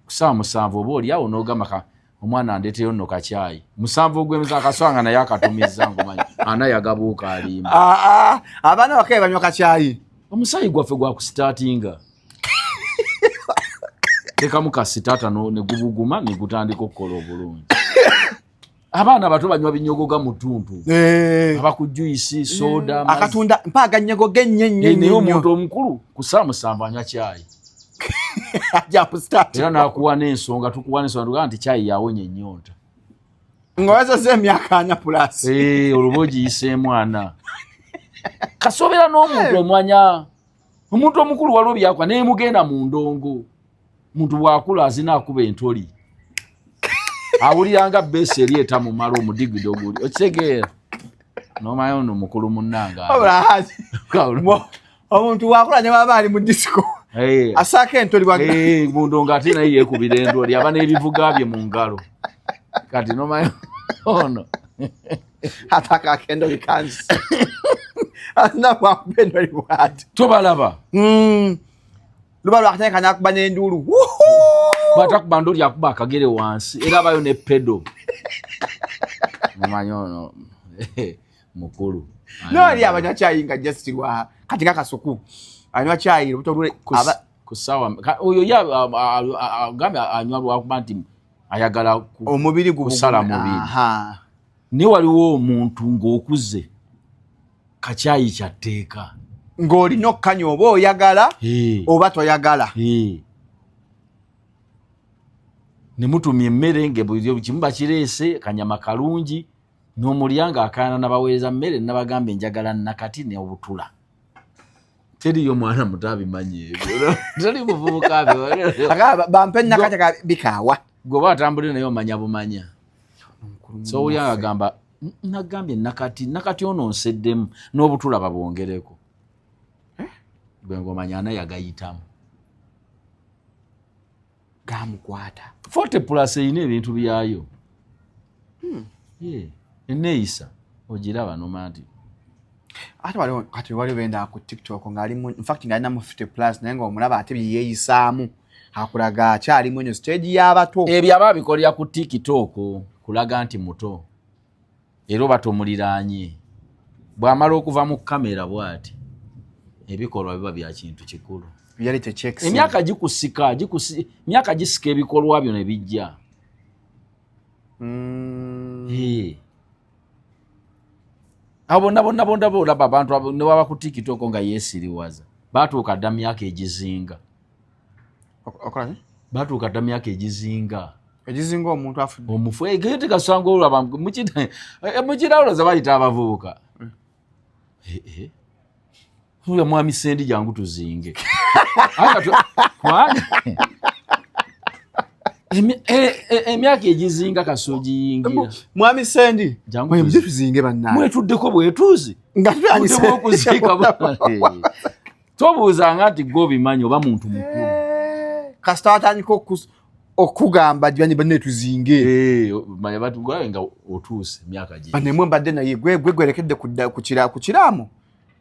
B: Ku ssaawa 7 oba oli awo n'ogamba omwana andeeteyo nno kacyayi. 7 ogw'emisa akaswanga naye akatumiza ngomanyi. Ana yagabuuka alimba.
A: Abaana bakaye banywa kacyayi.
B: Omusayi gwaffe gwa kusitaatinga. Tekamu kasitaata ne gubuguma ne gutandika okukola obulungi. Abaana bato banywa binyogoga mu ttuntu. Abakujuyisi, soda,
A: akatunda mpaga nyogoga ennyo.
B: Naye omuntu omukulu ku ssaawa 7 anywa cyayi.
A: Ajja kusitaati.
B: Era n'akuwa n'ensonga, tukuwa n'ensonga tugaa nti cyayi yawonya ennyonta.
A: Ng'owezezza emyaka 4 plus.
B: Oluba ogiyise mwana. Kasobera n'omuntu omwanya. Omuntu omukulu waliwo byakwa naye mugenda mu ndongo. Muntu bw'akula azina akuba entoli. Awuliranga besi eri etamumala omudigidde oguli. Okitegeera? N'omanyi ono mukulu munnanga.
A: Omuntu bw'akula ne baba ali mu disco. Asaako entoli waga.
B: Mu ndongo ate naye yeekubira endoli. Aba n'ebivuga bye mu ngalo. Kati n'omanyi ono.
A: Ataka akendoli kanzi. Azina bw'akuba endoli bw'ati.
B: Tobalaba.
A: Luba lwakateka n'akuba n'enduulu.
B: Batakuba ndoli akuba akagere wansi. Era abayo ne pedo. N'omanyi ono mukulu.
A: N'oli abanywa cyayi nga jastirwa kati kakasuku. Anywa cyayi lubuto lwe
B: kusawa. Oyo agambe anywa lwakuba nti ayagala
A: omubiri
B: kusala mubiri. Ne waliwo omuntu ng'okuze kacyayi kyatteeka.
A: Ng'olina okkanya oba oyagala oba toyagala.
B: Ne mutumya emmere ng'ebuli kimu bakireese kanyama kalungi n'omulyanga akaana n'abaweereza mmere n'abagamba enjagala nakati ne obutula. Teriyo mwana muto abimanyi ebyo. Teri muvubuka abyo.
A: Bampe nakati bikaawa.
B: Gwe atambulira naye omanya bumanya. So olyanga agamba nagambye nakati ono nseddemu n'obutula babwongereko. Gwe ng'omanya ana yagayitamu.
A: Gamukwata.
B: 40 plus erina ebintu byayo. Eneeyisa ogiraba n'omanya nti
A: ate waliwo benda ku TikTok ng'alimu in fact ng'alina mu 50 plus naye ng'omulaba ate bye yeeyisaamu akulaga akyalimu nnyo stage y'abato.
B: Ebyo aba abikolera ku TikTok kulaga nti muto. Era oba tomuliraanye. Bw'amala okuva mu kamera bw'ati ebikolwa biba bya kintu kikulu.
A: Reality checks.
B: Emyaka gikusika emyaka gisika ebikolwa byo ne bijja. Abo nabona olaba abantu ne waba ku TikTok nga yeesiriwaza. Batuuka dda myaka egizinga. Batuuka dda myaka egizinga.
A: Egizinga omuntu afudde.
B: Omufu egete kasanga olaba mukirawuloza bayita abavubuka. Huya mwami Sendi jangu tuzinge. Emyaka egizinga kasoji yingira.
A: Mwami Sendi
B: jangu
A: tuzinge banna.
B: Mwetuddeko bwetuzi.
A: Nga twanyise
B: okuzika bana. Tobuuza nti gobimanyi oba muntu mukulu.
A: Kasita atandika okugamba jani banne tuzinge.
B: Manya batu gwawe nga otuuse myaka gi.
A: Banemwe mbadde naye gwerekedde ku kiramo.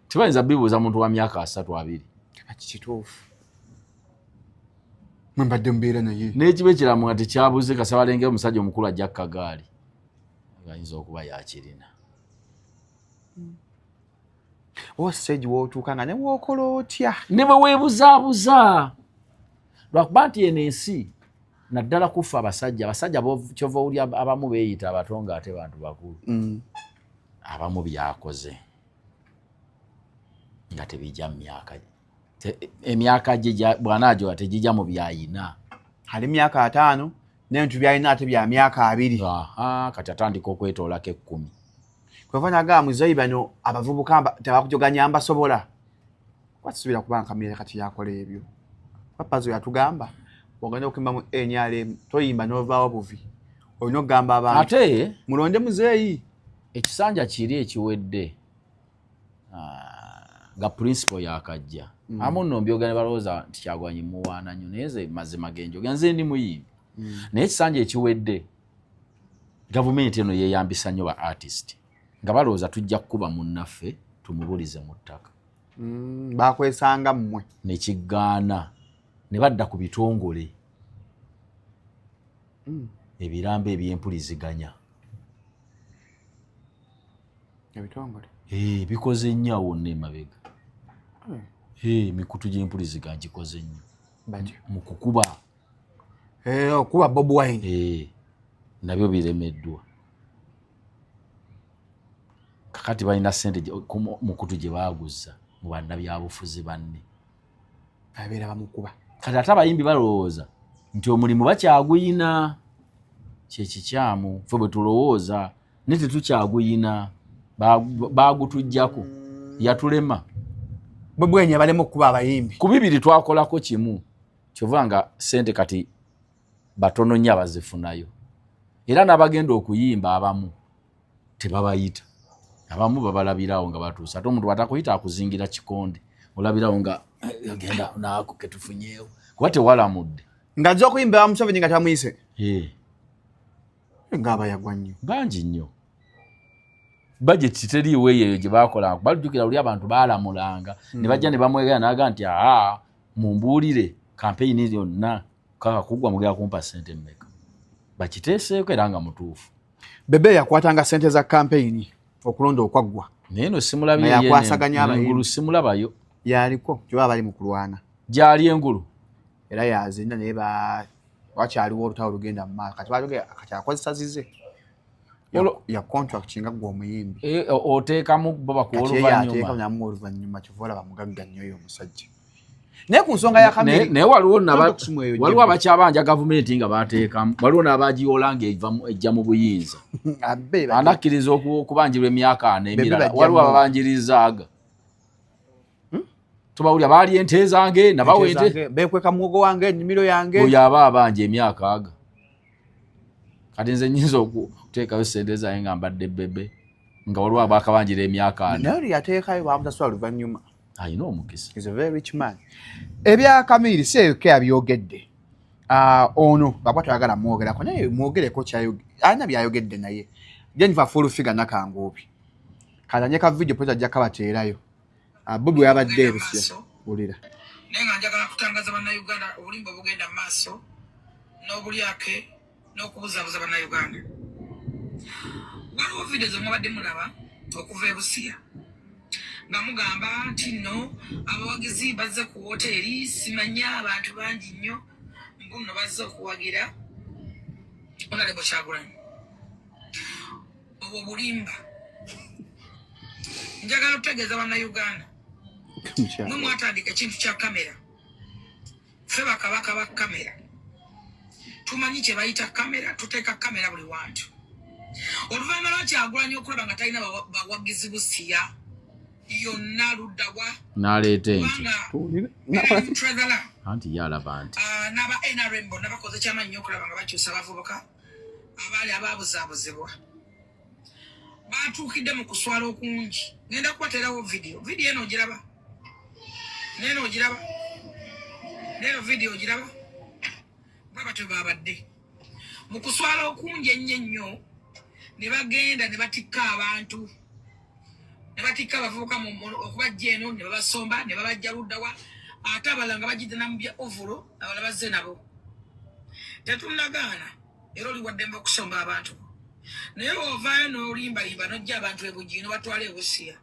B: Tibayinza bibuuza muntu wa myaka 3-2.
A: Kituufu. Mwe mbadde mbeera naye.
B: N'ekibe ekiramu nga tekyabuze kasabalengera omusajja omukulu ajja kagaali. Ayinza okuba yakirina.
A: Stage w'otuuka nga ne w'okola otya.
B: Ne bwe weebuzaabuza. Lwakuba nti eno ensi naddala kufa abasajja kyova oli abamu beeyita abato nga ate bantu bakulu. Abamu byakoze nga tebijja mu myaka. Emyaka gye bw'anaajola tegijja mu byayina.
A: Ali myaka 5 n'ebintu byayina ate bya myaka 2.
B: Kati atandika okwetoolako 10.
A: Kweva nagaa muzeyi bano abavubuka tebakujoganya mbasobola. Kwasubira kuba nkamira kati yakola ebyo. Papazo yatugamba ogenda okimba mu NRM toyimba n'ovaawo buvi. Olina okugamba abantu.
B: Ate
A: mulonde muzeeyi.
B: Ekisanja kiri ekiwedde. Nga principal yakajja. Amu nno mbyogera balowooza nti Kyagulanyi muwaana nnyo naye nze mazima genjo. Nze ndi muyimbi. naye ekisanja ekiwedde gavumenti eno yeeyambisa nnyo ba artist nga balowooza tujja kukuba munnaffe tumubulize mu ttaka
A: bakwesanga mmwe
B: ne kigaana ne badda ku bitongole ebirambo ebyempuliziganya
A: ebitongole
B: bikoze nnyo wonna emabega mikutu gy'empuliziganya gikoze nnyo mu kukuba
A: okuba Bob Wine
B: nabyo biremeddwa kakati balina ssente mukutu gye baaguza mu bannabyabufuzi banne
A: babeera bamukuba
B: kati ate abayimbi balowooza nti omulimu bakyaguyina kyekikyamu ffe bwe tulowooza ne tetukyaguyina baagutujjako yatulema
A: Bob Wine yabalemu okuba abayimbi
B: ku bibiri twakolako kimu kyova nga ssente kati batono nnyo abazifunayo era n'abagenda okuyimba abamu tebabayita abamu babalabirawo nga batuusa ate omuntu batakuyita akuzingira kikonde olabirawo nga agenda naako ketufunyeewo kuba tewalamudde
A: ng'ajja okuyimba ba Museveni nga tamuyise ng'aba yagwa nnyo
B: bangi nnyo bajeti teriiwo eyo gye baakolanga balujjukira luli abantu baalamulanga ne bajja ne bamwegera n'aga nti mumbuulire kampeyini yonna kaka kugwa mugera kumpa ssente mmeka bakiteeseeko era nga mutuufu
A: Bebe yakwatanga ssente za kampeyini okulonda okwaggwa
B: naye no simulabyengulu simulabayo
A: yaliko kyoba bali mu kulwana
B: gyali engulu
A: era yazinda naye wakyaliwo olutalo lugenda mu maaso kati akozesa zize ya contract kinga gwa omuyimbi
B: oteekamu bo
A: bakuoluvannyuma oluvannyuma kivola bamugagga nnyo oyo omusajja naye ku nsonga ya kamera
B: naye waliwo abakyabanja gavumenti nga bateekamu waliwo n'abagiwola nga ejja mu buyinza anakkiriza okubanjirwa emyaka 4 emirala waliwo ababanjirizaaga tubawulya baali ente zange nabawa ente
A: bekweka muwogo wange ennimiro yange
B: oyo aba abanja emyaka aga kati nze nnyinza okuteekayo ssente zange nga mbadde bebe nga waliwo abakabanjira emyaka 4
A: naye oli yateekayo bamutasula luvannyuma
B: ayina omukisa
A: is a very rich man ebya Kamiri seeke abyogedde ono baba twagala mwogerako naye mwogereko alina byayogedde naye Jennifer full figure nakanguubi kalanye ka video poza ajja kabateerayo Bobi yabadde ebisya ulira
H: naye nga njagala kutangaza bannayuganda obulimba obugenda mu maaso n'obulyake n'okubuzabuza bannayuganda waliwo video zemwabadde mulaba okuva e Busia nga mugamba nti nno abawagizi bazze ku woteeri simanya abantu bangi nnyo mbuno bazze okuwagira Honorable Kyagulanyi obwo bulimba njagala okutegeeza bannayuganda mwe mwatandika ekintu kya kamera ffe bakabaka ba kamera tumanyi kye bayita kamera tuteeka kamera buli wantu oluvannyuma lwa Kyagulanyi okulaba nga talina bawagizi Busia yonna luddawa
B: n'aleeta ente
H: Trezala
B: anti yalaba nti
H: n'aba NRM bonna bakoze kyamaanyi nnyo okulaba nga bakyusa abavubuka abaali ababuzaabuzibwa batuukidde mu kuswala okungi ngenda kubateerawo vidiyo eno ogiraba neeno ogiraba neeno vidiyo ogiraba bwe batyo babadde mu kuswala okungi ennyo ennyo ne bagenda ne batikka abantu ne batikka abavubuka okubajja eno ne babasomba ne babajja luddawa ate abalala nga bagidde mu bya ovulo abalala bazze nabo tetunnagaana era oli waddemba okusomba abantu naye ovaayo n'olimbalimba n'ojja abantu ebugi nobatwala e Busia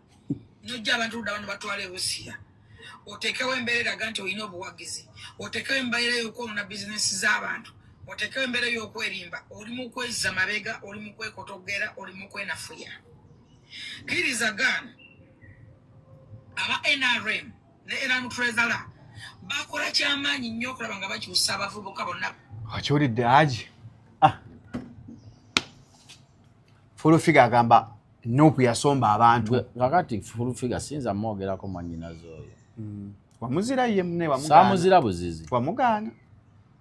H: n'ojja abantu luddawa nobatwala e Busia oteekewo embeera eraga nti olina obuwagizi oteekewo embeera y'okwonoona bizinesi z'abantu oteekewo embeera y'okwerimba oli mu kwezza mabega oli mu kwekotogera oli mu kwenafuya kirizagaana aba NRM ne Eran Trezala bakola kyamaanyi nnyo okulaba nga bakyusa abavubuka bonna
A: akiwulidde Haji full figure agamba Nuupu yasomba abantu
B: kakati full figure sinza mwogerako mwannyinaze oyo
A: wamuzira ye mune wamugana
B: saamuzira buzizi
A: wamugana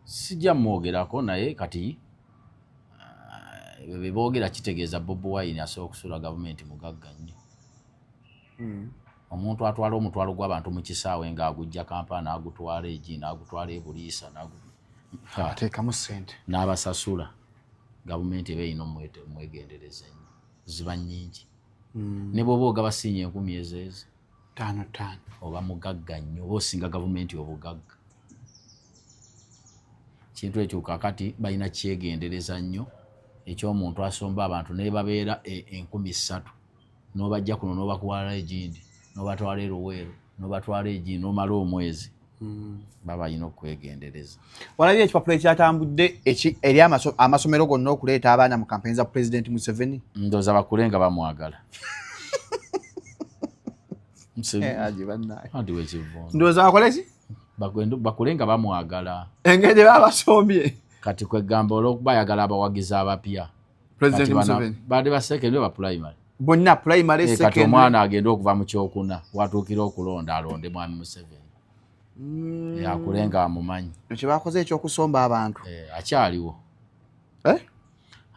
B: sijja mwogerako naye kati beboogera kitegeeza Bobi Wine asobola okusula gavumenti mugagga nnyo omuntu atwala omutwalo gw'abantu mu kisaawe ng'agujja Kampala n'agutwala egi n'agutwala e Buliisa
A: ateekamu ssente
B: n'abasasula gavumenti eba erina omwegendereza ennyo ziba nnyingi ne bw'oba ogabasiinya 10,000 ezeezi
A: 5
B: oba mugagga nnyo oba osinga gavumenti obugagga. Kintu ekyo kakati balina kyegendereza nnyo eky'omuntu asomba abantu naye babeera 3,000 n'obajja kuno n'obakwala egindi n'obatwala eruweero n'obatwala egindi n'omala omwezi baba balina okwegendereza.
A: Walabye ekipapulo ekyatambudde eri amasomero gonna okuleeta abaana mu kampeni za President Museveni.
B: Ndowooza bakule nga bamwagala. Andi wekivundu.
A: Ndowooza bakole ki?
B: Bakule nga bamwagala.
A: Engeri gye babasombye.
B: Kati kwegamba olw'okubayagala abawagizi abapya.
A: President Museveni.
B: Baadde ba secondary ba primary.
A: Bonna primary secondary.
B: Kati omwana agenda okuva mu kyokuna watuukira okulonda alonde mwami Museveni. Akulenga amumanyi.
A: Ekyo bakoze ekyokusomba abantu.
B: Akyaliwo.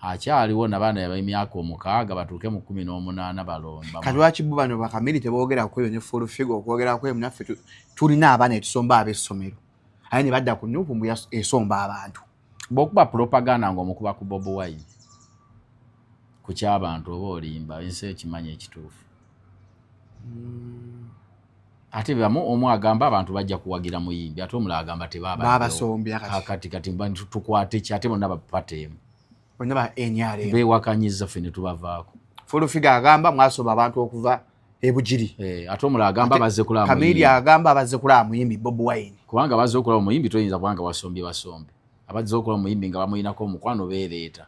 B: Akyaliwo n'abaana ab'emyaka 6 batuuke mu 18 balonda.
A: Kati lwaki bo bano bakamiri teboogera ku eyo ne full figure okwogera ku eyo naffe tulina abaana etusomba ab'essomero. Aye ne badda ku Nuupu mbu esomba abantu.
B: Bw'okuba propaganda ng'omukuba ku Bobi Wine. Ku ky'abantu oba olimba ensi ekimanyi ekituufu. Ate bamu omu agamba abantu bajja kuwagira muyimbi ate omulala agamba
A: babasombya
B: kati tukwate ki ate bonna bapateemu
A: bonna ba NRM
B: beewakanyiza ffe ne tubavaako.
A: Full figure agamba mwasomba abantu okuva ebugiri
B: ate omulala agamba bazze kulaba muyimbi.
A: Kamiri agamba bazze kulaba muyimbi Bobi Wine.
B: Kubanga bazze okulaba muyimbi toyinza kubanga wasombye basombe. Abazze okulaba muyimbi nga bamuyinako omukwano beereeta.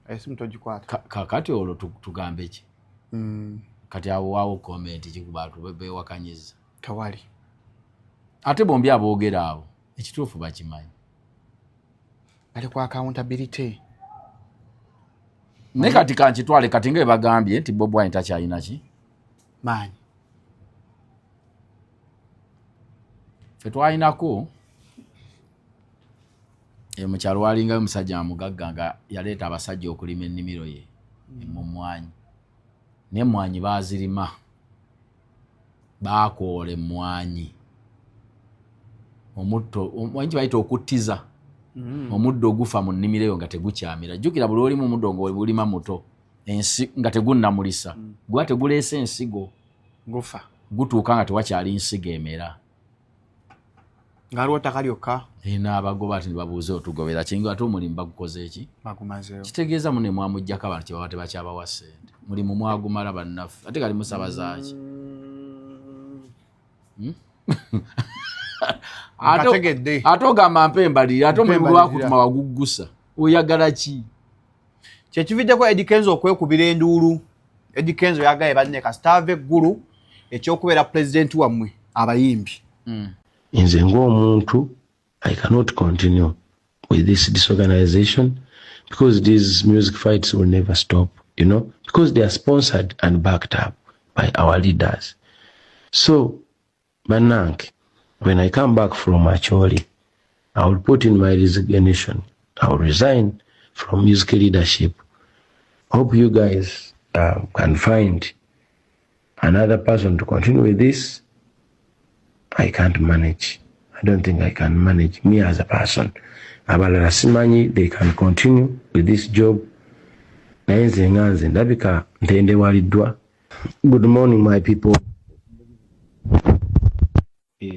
A: Esimu togikwata.
B: Kakati olwo tugambe ki? Kati abo waawo comment kikubaatu beewakanyiza.
A: Tawali.
B: Ate bombi aboogera abo ekituufu bakimanyi.
A: Bali ku accountability.
B: Ne kati kankitwale kati nga bagambye nti Bobi Wine takyalina ki?
A: Maanyi.
B: Ffe twalinako mukyalo walingayo omusajja mugagga nga yaleeta abasajja okulima ennimiro ye mu mmwanyi. N'emmwanyi baazirima baakoola emmwanyi omutto omwanyi bayita okuttiza omuddo ogufa mu nnimiro eyo nga tegukyamira. Jjukira buli olimu omuddo ng'olima muto ensi nga tegunnamulisa gwa teguleese ensigo
A: gufa
B: gutuuka nga tewakyali nsigo emera
A: nga aliwo ttaka lyokka.
B: N'abagoba ati babuuze otugobera kinga ate omulimu bagukoze eki
A: bagumazeewo.
B: Kitegeeza mune mwamuggyako abantu kye baba tebakyabawa ssente mulimu mwagumala bannaffe ate kali musaba zaaki. Ate ogamba mpa embalirira ate omulimu lwakutuma waguggusa oyagala ki?
A: Kyekividdeko Eddie Kenzo okwekubira enduulu. Eddie Kenzo yagaye banne kasita ava eggulu ekyokubeera pulezidenti wammwe abayimbi.
I: Nze ng'omuntu I cannot continue with this disorganization because these music fights will never stop, you know, because they are sponsored and backed up by our leaders. So, Manank, when I come back from Acholi, I will put in my resignation. I will resign from music leadership. Hope you guys can find another person to continue with this. I can't manage. I don't think I can manage me as a person. Abalala simanyi, they can continue with this job. Naenze nganze ndabika ntende waliddwa. Good morning my people.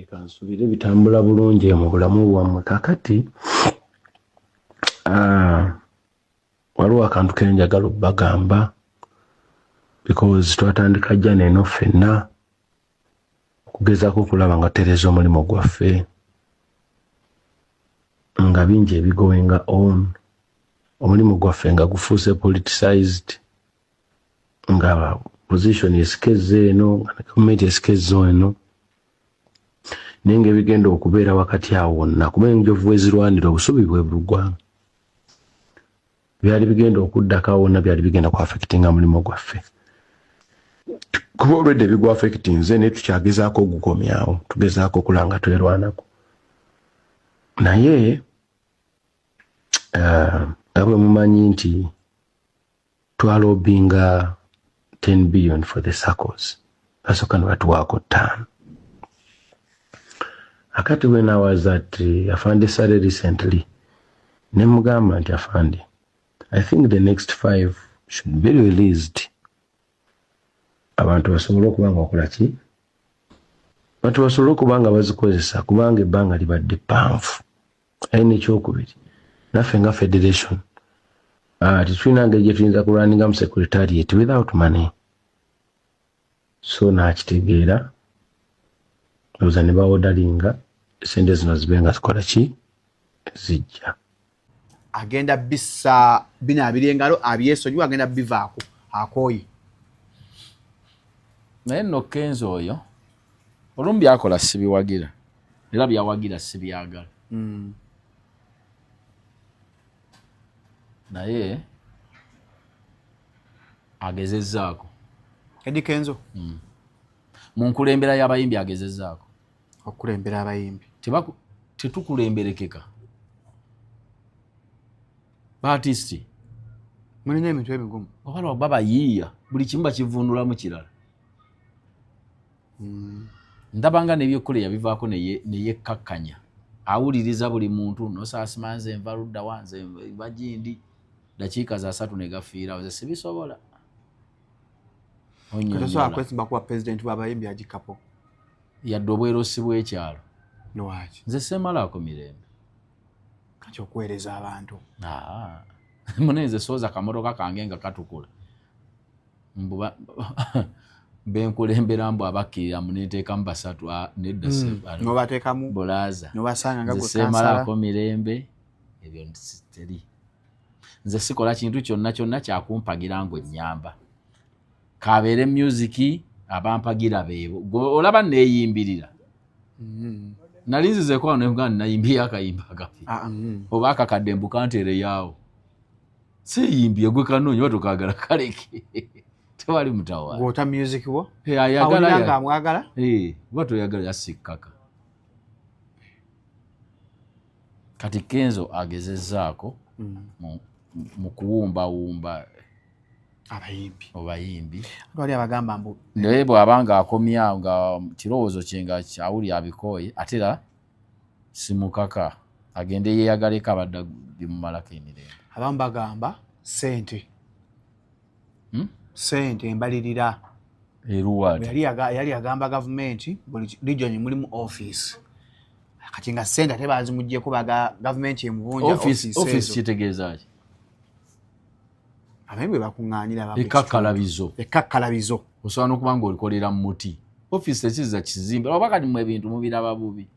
I: Kansubire bitambula bulungi mu bulamu bwammwe kakati. Waliwo akantu ke njagala obbagamba because twatandika jjana eno ffenna okugezaako okulaba nga tereza omulimu gwaffe nga bingi ebigoinga on omulimu gwaffe nga gufuuse politicized nga position esikeze eno nga gavumenti esikeze eno naye ng'ebigenda okubeera wakati awo wonna kuba enjovu ezirwanira obusubi bwe bulugwa byali bigenda okuddako wonna byali bigenda ku affectinga mulimu gwaffe kuba olwedde ebigwa affecting nze naye tukyagezaako ogukomyawo tugezaako okulanga twerwanako naye nga bwe mumanyi nti twalobinga 10 billion for the circles basooka ne batuwaako 5. Akati when I was at Afande Sare recently, nemugamba nti Afande, I think the next 5 should be released. Abantu basobola okubanga wakola ki? Abantu basobola okubanga bazikozesa kubanga ebbanga libadde ppanvu. Ayina ekyokubiri. Naffe nga federation. Tetulina ngeri gye tuyinza kulwaninga mu secretariat without money. So nakitegeera. Oza ne bawodalinga sente zino zibe nga zikola ki? Zijja.
A: Agenda bisa bina abiri engalo abyesonyiwa agenda bivaako akooyi.
B: Naye nno Kenzo oyo olumu byakola sibiwagira era byawagira sibyagala. Naye agezezzaako.
A: Eddie Kenzo
B: mu nkulembera y'abayimbi agezezzaako.
A: Okulembera abayimbi
B: tetukulemberekeka baartisti
A: mulina emitwe emigumu
B: obala baba yiiya buli kimu bakivundulamu kirala. Ndabanga n'ebyokuleya bivaako neyekkakkanya awuliriza buli muntu nosaasimanze enva ludda wanze bagindi dakiika za 3 ne gafiirawo ze sibisobola.
A: Tosobola kwesimba kuba pulezidenti w'abayimbi agikapo
B: yadde obwerosi bw'ekyalo.
A: Lwaki?
B: Nze semalaako mirembe
A: kati okuweereza abantu.
B: Munenze sooza kamotoka kange nga katukula benkulembera mbu abakkirira muneteekamu 3 nedda
A: nobateekamu
B: bulaaza
A: nobasanga nga gwe
B: semalaako mirembe ebyo teri. Nze sikola kintu kyonna kyakumpagira ngo ennyamba kabeere musiki abampagira beebo olaba neeyimbirira. Nalinzizeko wano nga nayimbye akayimba akapi oba akakadde mbukantere yaawo siyimbye gwe kanoonya oba tokagala kaleke tewali mutawa
A: gwota music wo
B: ayagala
A: amwagala
B: oba toyagala yasikkaka. Kati Kenzo agezezzaako mu kuwumbawumba abayimbi
A: bali abagamba mbu
B: naye bw'abanga akomya nga kirowoozo kye nga kyawuli abikooye ate era simukaka agende yeeyagaleko abadde bimumalako emirembe.
A: Abamu bagamba sente embalirira
B: eruwaati
A: yali agamba gavumenti buli region mulimu office kati nga sente ate bazimugyeko baga gavumenti emubunja
B: office kitegeeza ki?
A: Abayimbi bakuŋŋaanira
B: ekkakkalabizo osobola n'okuba nga olikolera mu muti. Office tekiza kizimbe oba kati mu ebintu mubiraba bubi.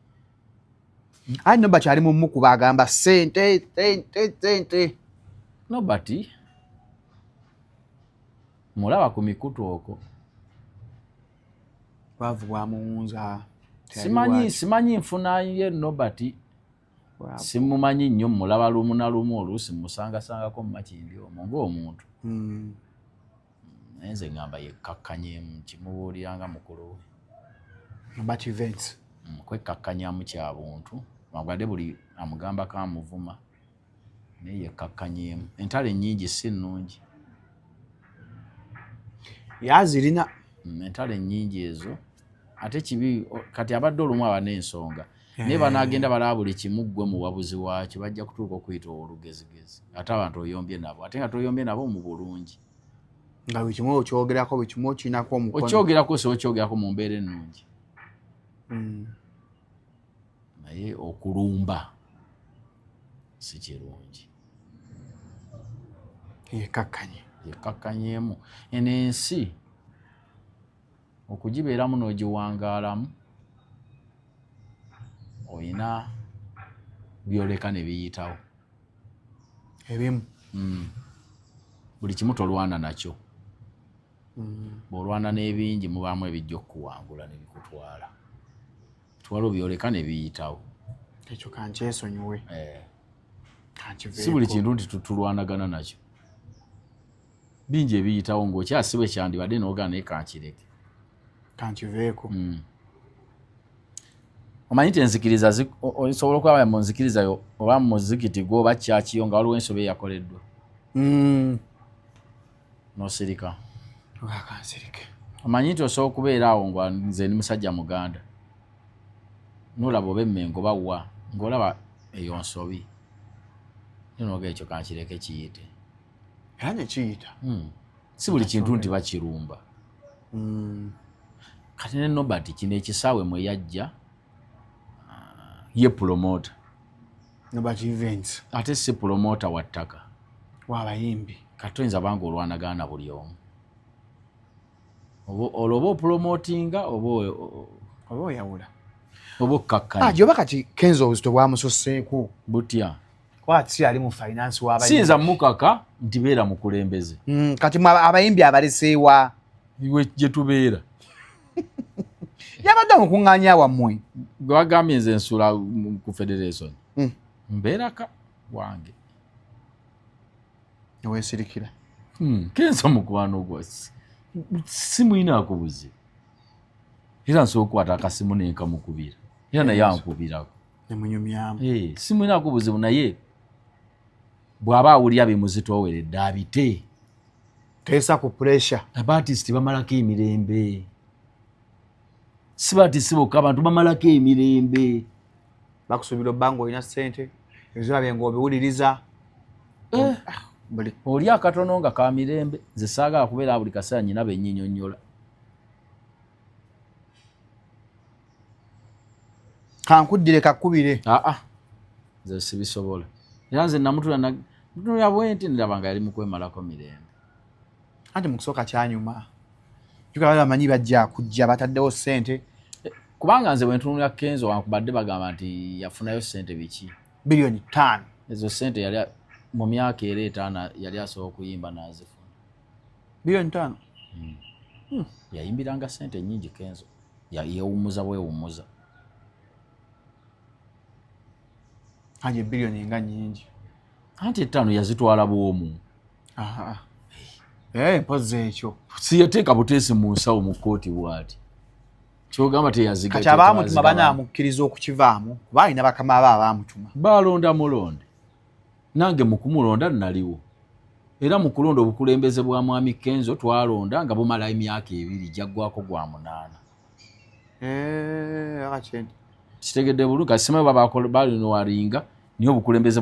A: Ayi Nobert ali mu mukuba agamba sente
B: Nobert mulaba ku mikutu okwo
A: bavubwa muwunza.
B: Simanyi nfuna ye Nobert simumanyi nnyo mulaba lumu na lumu oluusi musangasangako mu makindi omwo ng'omuntu. Naye nze ngamba yekkakkanyeemu kimubuuliranga mukulu we.
A: Nobert Events
B: kwekkakkanyamu kya buntu magwadde buli amugamba kamuvuma naye yekkakkanyeemu. Entalo ennyingi si nnungi
A: yazirina
B: entalo ennyingi ezo ate kibi kati abadde olumu aba n'ensonga naye banaagenda balaba buli kimu ggwe muwabuzi waakyo bajja kutuuka okuyita olugezigezi ate abantu oyombye nabo ate nga toyombye nabo mu bulungi
A: nga buli kimu okyogerako buli kimu okirinako omukono
B: okyogerako so okyogerako mu mbeera ennungi naye okulumba si kirungi. Yekkakkanyeemu eno ensi okugibeeramu n'ogiwangaalamu oyina byoleka ne biyitawo
A: ebimu
B: buli kimu tolwana nakyo. Bw'olwana n'ebingi mubaamu ebijja okukuwangula ne bikutwala. Twala byoleka ne biyitawo.
A: Ekyo kankyesonyiwe.
B: Si buli kintu nti tulwanagana nakyo. Bingi ebiyitawo ng'okyasibwe kyandibadde n'ogana naye kankireke.
A: Kankiveeko.
B: Omanyi nti enzikiriza osobola okuba mu nzikiriza yo oba mu muzikiti gwo oba kyakiyo nga waliwo ensobi eyakoleddwa. N'osirika.
A: Wakansirike.
B: Omanyi nti osobola okubeera awo nga nze ni musajja muganda nolaba obemmengo bawa ngolaba eyo nsobi noga ekyo kankireke kiyite
A: era ne kiyita
B: si buli kintu nti bakirumba kati ne Nobert kino ekisaawe mwe yajja ye promoter
A: Nobert events
B: ate si promoter wa ttaka
A: w'abayimbi
B: kati oyinza banga olwanagana buli omu olwoba promotinga oba
A: oyawula
B: oba okkakkanya
A: gyoba kati Kenzo obuzito bwamusosseeko
B: butya
A: kwati ali mu finance w'abayimbi
B: siyinza mukaka nti beera mukulembeze
A: kati abayimbi abaleseewa
B: iwe gye tubeera
A: yabadde mukuŋŋaanya wammwe
B: gwe bagambye nze nsula ku federation mbeeraka wange
A: neweesirikira
B: Kenzo mukwano gwa simu inaakubuze era nsobola okukwata akasimu nenkamukubira era naye ankubirako
A: nemunyumyamu
B: simu inaakubuzibu naye bw'aba awulira bimuzitooweredde abite
A: teesa ku pressure
B: abaartist bamalako emirembe si baartist bokka abantu bamalako emirembe
A: bakusuubira obbanga olina ssente ebizirabye ng'obiwuliriza
B: oli akatono nga ka mirembe nze saagala kubeera buli kaseera nyina benyinyonnyola
A: kankuddire kakkubire
B: nze sibisobola era nze namutulya bwenti ndaba nga yali mukwemalako mirembe
A: anti mu kusooka kyanyuma jukala bamanyi bajja kujja bataddewo ssente
B: kubanga nze bwentunulya Kenzo wankubadde bagamba nti yafunayo ssente biki
A: bilioni 5
B: ezo ssente yali mu myaka era etaana yali asobola okuyimba n'azifuna
A: bilioni 5
B: yayimbiranga ssente nnyingi Kenzo yeewummuza bwewummuza
A: anje bilioni nga nnyingi
B: anti 5 yazitwala bwomu
A: mpozi ekyo
B: si yateeka buteesi mu nsawo mu kkooti bw'ati kyogamba teyaziga
A: kati abaamutuma banaamukkiriza okukivaamu kuba alina bakama aba abaamutuma
B: baalonda mulonde nange mu kumulonda naliwo era mu kulonda obukulembeze bwa mwami Kenzo twalonda nga bumala emyaka 2 jaggwako gwa
A: 8
B: kitegedde bulungi kati simanyi balinowaringa niyo obukulembeze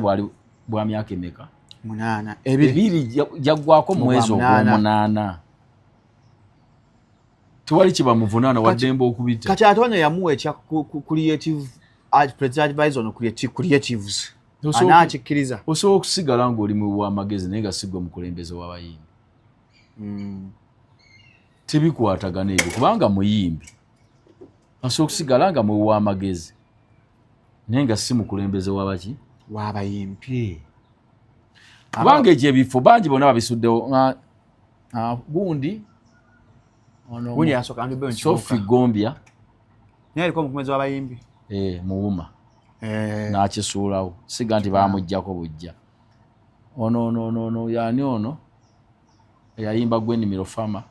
B: bwa myaka emeka
A: 8
B: 2 jaggwako mu mwezi ogw'omunaana tewali kibamuvunaana waddembe okubita
A: kati ate wano yamuwa ekya creative president advisor no creatives anaakikkiriza
B: osobola okusigala ng'oli mu bw'amagezi naye nga sigwe mukulembeze w'abayimbi tebikwatagana ebyo kubanga muyimbi asobola okusigala nga mu bw'amagezi naye nga si mukulembeze w'abaki
A: w'abayimbi
B: kubanga ekyo ebifo bangi bonna babisuddewo gundi Sophie Gombia
A: naye aliko omukulembeze w'abayimbi
B: muwuma n'akisuulawo siga nti baamuggyako bujja ono yani ono eyayimba Gwenimiro Fama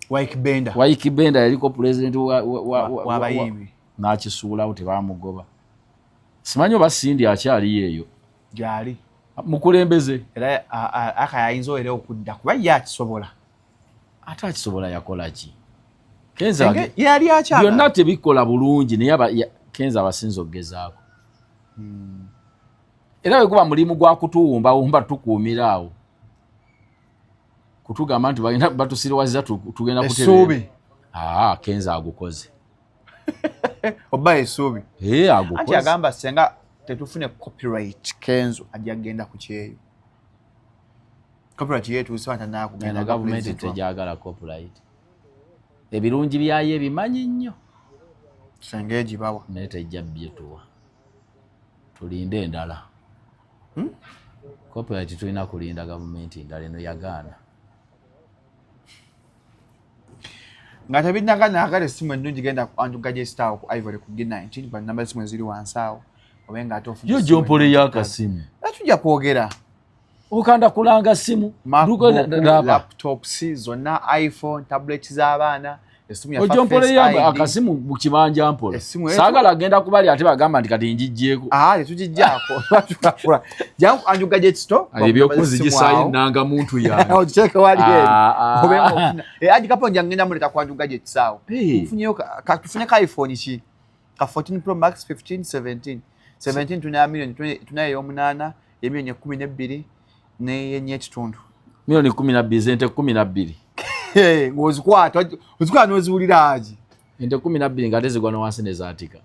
B: Waiki Benda yaliko pulezidenti
A: w'abayimbi
B: n'akisuulawo tebaamugoba simanyi oba Sindi akyali eyo
A: gyali
B: mukulembeze
A: era akayinza era okudda kuba ye akisobola
B: ate akisobola yakola ki
A: yali akyagala
B: byonna tebikola bulungi naye Kenzo abasinza okugezaako era bwe guba mulimu gwa kutuwumbawumba tukuumira awo kutugamba nti batusiriwaziza tugenda
A: essuubi
B: Kenzo agukoze
A: oba essuubi
B: agukoze
A: anti agamba senga tetufune copyright Kenzo ajja genda ku kyeyo copyright yetu siwatana kugenda
B: gavumenti tejagala copyright ebirungi byayo ebimanyi nnyo
A: senga egibawa
B: naye tejja byetuwa tulinde endala copyright tulina kulinda gavumenti endala eno yagaana
A: nga tebinagana essimu ennungi genda ku Andrew Gadget ku Ivory ku G19 ba namba essimu eziri wansi awo oba nga ate ofuna
B: yo jompole y'akasimu
A: tujja kwogera
B: okanda kulanga simu
A: laptops zonna iPhone tablet z'abaana essimu ya
B: ojompole ya akasimu mu kibanja mpola saagala agenda kubali ate bagamba nti kati njijjeeko
A: tetugijjaako jangu Andrew Gadget store
B: ebyokunzigisa nanga muntu yange
A: okicheke wali eri agikapo njangenda muleta ku Andrew Gadget sawo tufunyeyo tufunye ka iPhone ki ka 14 Pro Max 15 17 tuna milioni tunayo 8 ya milioni 12 ne yenye kitundu
B: milioni 12 zente 12
A: ngozikwata noziwulira aji
B: ente 12 ngatezigwa no wansi nezatika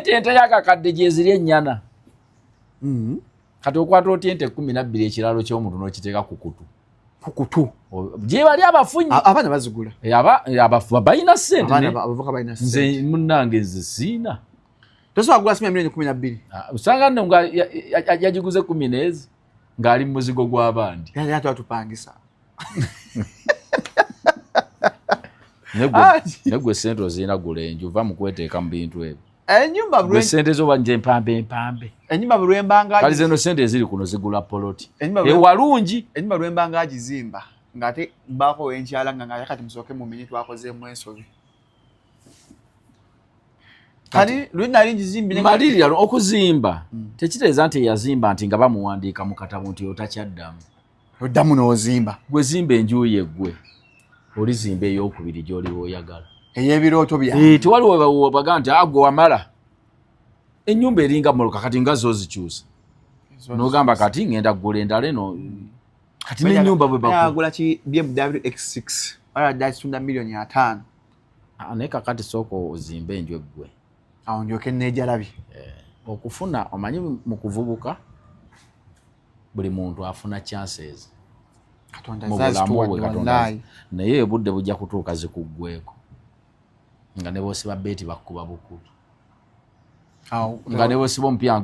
B: ente yakakadde gyezirye ennyana kati okwata oti ente 12 ekiralo ky'omuntu n'okiteeka kukutu gye bali abafunyi
A: abaana bazigula
B: abafu balina ssente
A: abavuka balina ssente
B: nze munnange nze siina
A: tosobola kugula simu ya milioni 12
B: usanga nno nga yagiguze 10 ng'ali mu muzigo gw'abandi
A: atupangisa
B: negwe sente ozirina gula enju uva mu kweteeka mu bintu ebyo
A: ennyumba
B: sente zo banje empambe
A: ennyumba bulwembanga
B: kali zeno sente eziri kuno zigula poloti walungi
A: ennyumba bulwembanga agizimba ng'ate mbaako enkyala nga yakati musooke mu miniti twakozeemu ensobi kali lwinali ngizimbi
B: malirira okuzimba tekitegeeza nti yazimba nti nga bamuwandiika mu katabo nti otakyaddamu
A: oddamu n'ozimba
B: gwe zimba enju ye gwe olizimba ey'okubiri gy'oliwo oyagala
A: ey'ebirooto byange
B: tewaliwo baga nti agwe wamala ennyumba eringa moloka kati nga zozikyusa n'ogamba kati ngenda kugula endala eno kati n'ennyumba bwe
A: bagula ki BMW X6 kitunda milioni 5
B: naye kakati sooka ozimba enju eggwe
A: awo ndyoke neejalabi
B: okufuna omanyi mu kuvubuka buli muntu afuna chances
A: Katonda zazituwadde
B: naye obudde bujja kutuuka zikuggweko nga ne bosiba beti bakuba bukutu nga ne bosiba omupira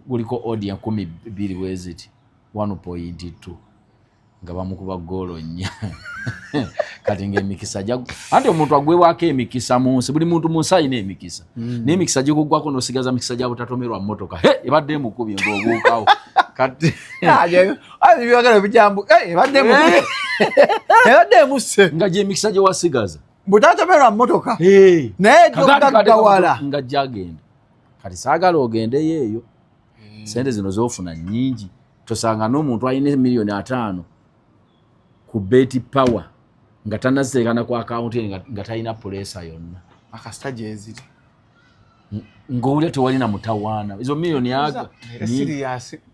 B: guliko audience 12 bweziti 1.2 nga bamukuba goolo 4 kati ng'emikisa anti omuntu agwewako emikisa mu nsi buli muntu mu nsi alina emikisa naye emikisa gikuggwako n'osigaza mikisa gya butatomerwa mmotoka ebadde emukubye ng'obuukawo kati
A: byogera bijambu ebadde emuse
B: nga gy'emikisa gye wasigaza
A: butatomerwa mmotoka naye gyogaggawala
B: nga gyagenda kati saagala ogendeyo eyo sente zino zofuna nnyingi tosanga n'omuntu alina milioni 5 ku beti power nga tanaziteekana ku akawunti nga talina pulesa yonna
A: akasita gyeziri
B: ng'owulira tewalina mutawaana izo milioni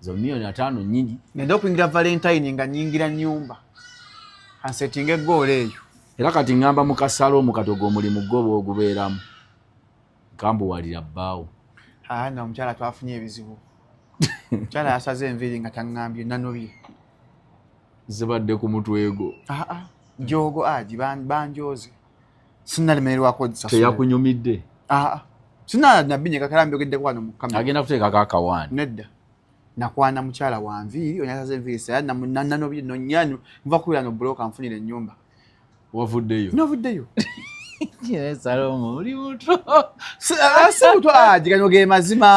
B: izo milioni 5 nnyingi
A: ngenda okuyingira valentine nga nyingira nnyumba ansetinga eggoolo eyo
B: era kati ngamba mu kasalo mu katogo omulimu gwoba ogubeeramu nkambuwalira bbaawo
A: na omukyala twafunye ebizibu omukyala yasaze enviiri nga taŋŋambye nanobye
B: zibadde ku mutwego
A: jogo aji banjoze sinalemerwako
B: teyakunyumidde
A: sina nabinye kakalambi ogedde kwano mu kamera
B: agenda kuteeka kakawani
A: nedda nakwana mukyala wa nviiri onyasaze enviiri saya nanobye nonyanyu nva kubira no bloka nfunire ennyumba
B: wavuddeyo
A: novuddeyo
B: Salomo oli muto
A: muto aji kano ge mazima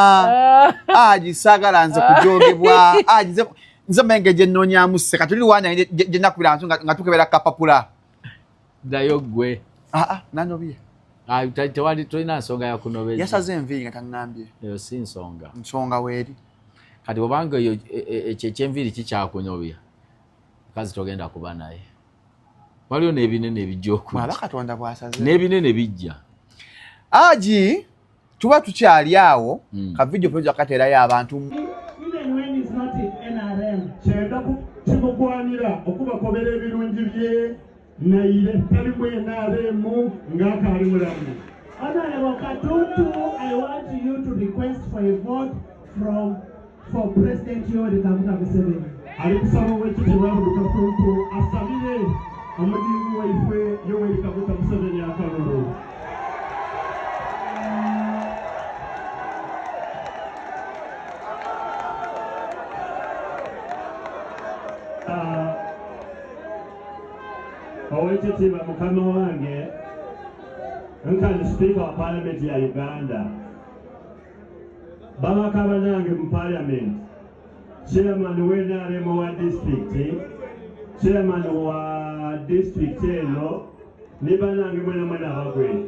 A: aji sagala nze kujogebwa aji nze menge gye nnonyamusse katuli wana gye nakubira nga tukebera kapapula
B: ddayo gwe
A: nanobye
B: tewali tolina nsonga yakunobeza
A: yasaze enviiri nga taŋŋambye
B: eyo si
A: nsonga weeri
B: kati obanga eyo ekyo ekyenviiri kikyakunyobya kazi togenda kuba naye waliwo n'ebinene ebijja
A: okujja Katonda bw'asaze
B: n'ebinene bijja
A: aji tuba tukyali awo ka video project kateerayo abantu
J: kyenda kimugwanira okubakobera ebirungi bye naire talimu NRM ng'akaali mulamu.
K: Honorable Katutu, I want you to request for a vote for President Yoweri Kaguta Museveni.
J: Ali kusaba Oweekitiibwa Katutu asabire omugenzi waife Yoweri Kaguta Museveni akalulu. Oweekitiibwa mukama wange nkani Speaker wa Parliament ya Uganda babaka banange mu Parliament Chairman w'NRM wa district Chairman wa district eno ne banange mwena abagwe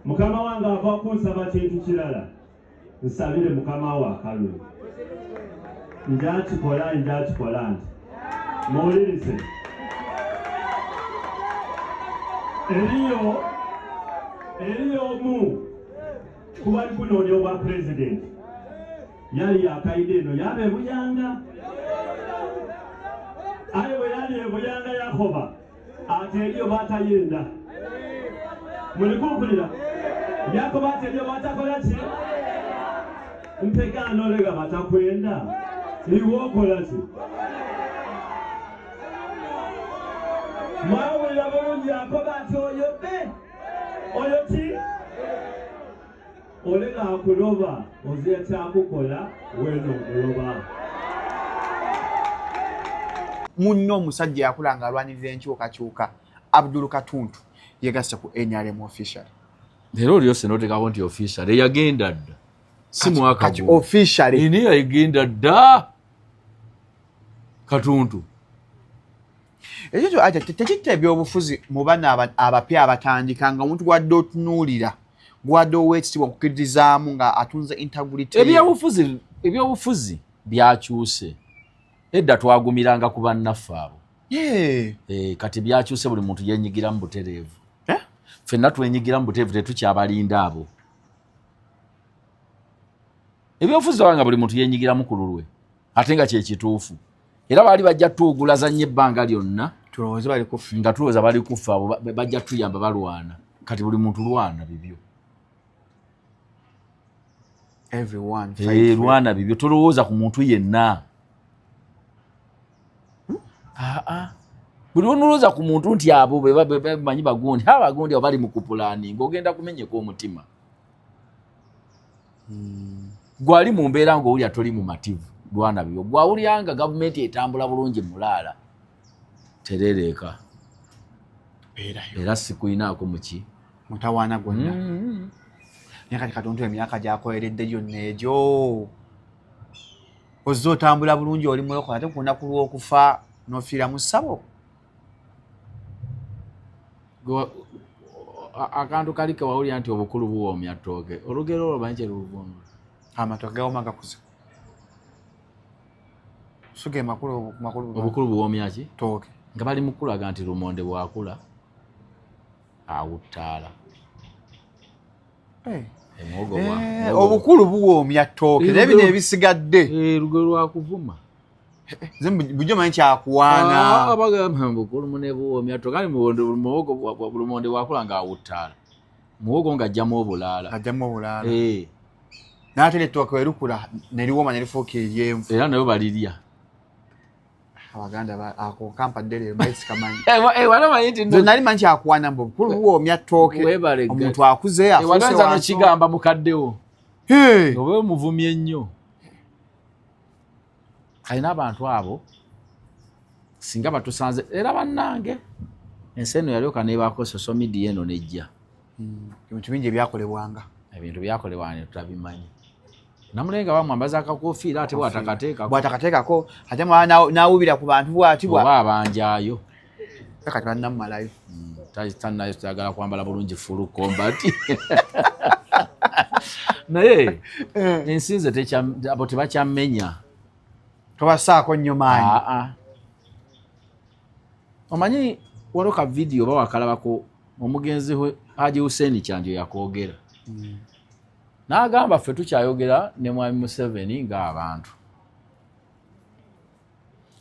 J: mukama wange ava kunsaba kintu kirala nsabire mukama wa akalulu njakikola nti muwulirize eriyo Eliomu kubali kunoonya obwa president yali yakaide eno yabe buyanga aye bwe yali ebuyanga Yakoba ate eriyo batayenda mulikumpulira Yakoba ate eriyo batakola ki mpegano olega batakwenda iwe okola ki mwawulira bulungi Yakoba ati oyo ki olega akuloba oze kyakukola weno omuloba
A: munno omusajja yakulanga alwanirira enkyukakyuka Abdul Katuntu yegasse ku NRM official
B: leero olyose notekako nti official eyagenda dda si mwaka
A: kati official
B: ini yagenda dda Katuntu
A: ekyo ate tekitta ebyobufuzi mu bana abapya abatandika nga omuntu gwadde otunuulira gwadde ow'ekitiibwa okukkirizaamu nga atunze integrity
B: ebyobufuzi byakyuse edda twagumiranga ku bannaffe abo kati byakyuse buli muntu yenyigira mu butereevu ffenna twenyigira mu butereevu tetukyabalinda abo ebyobufuzi wanga buli muntu yenyigiramu ku lulwe ate nga kyekituufu era baali bajja tuugulaza nnyo ebbanga lyonna nga tulowooza bali kufa abo bajja tuyamba balwana kati buli muntu lwana bibyo lwana bibyo tolowooza ku muntu yenna buli onolowooza ku muntu nti abo bebamanyi bagundi abagundi abo bali mu kupulaninga ogenda kumenyeka omutima gwali mu mbeera ng'owulya toli mu mativu lwana bibyo gwawulyanga gavumenti etambula bulungi mulaala terereka era sikuyinaako muki
A: mutawaana gwonna naye kati Katuntu emyaka gyakoleredde gyonna egyo ozze otambula bulungi oli mulokola ate ku lunaku lw'okufa n'ofiira mu ssabo
B: akantu kali kewawulira nti obukulu buwoomya ttooke olugero olwo banyi kyeruvundu
A: amatooke gawoma gakuze suge makulu
B: obukulu buwoomya ki
A: ttooke
B: nga bali mu kulaga nti lumonde bwakula awuttaala
A: obukulu buwoomya ttooke naye bino ebisigadde
B: lugero lwakuvuma
A: bujo manyi kyakuwaana
B: bagamba obukulu mune buwoomya ttooke kale lumonde bwakula nga awuttaala muwogo ng'ajjamu obulaala
A: n'ate ettooke we lukula ne liwooma ne lifuuka eryenvu
B: era nayo balirya
A: abaganda ako kampadde leero naye sikamanyi
B: nze
A: nali manyi kyakuwaana mbu obukulu buwoomya ttooke omuntu akuze
B: afuuse nokigamba mukaddewo oba omuvumye ennyo kalina abantu abo singa batusanze era bannange ensi eno yalyoka nebaako social media eno nejja
A: ebintu bingi ebyakolebwanga
B: ebintu byakolebwanga tutabimanyi namulenga bamwambaza akakofiira ate
A: bwatakateekako ate nawubira ku bantu bwati
B: oba abanjayo
A: kati bannamumalayo
B: tannayo tuyagala kwambala bulungi full combat naye ensi nze abo tebakyamenya
A: tobasaako nnyo maanyi
B: omanyi waliwo ka vidiyo bawakalabako omugenzi Haji Hussein Kyanjo yakoogera n'agamba ffe tukyayogera ne Mwami Museveni ng'abantu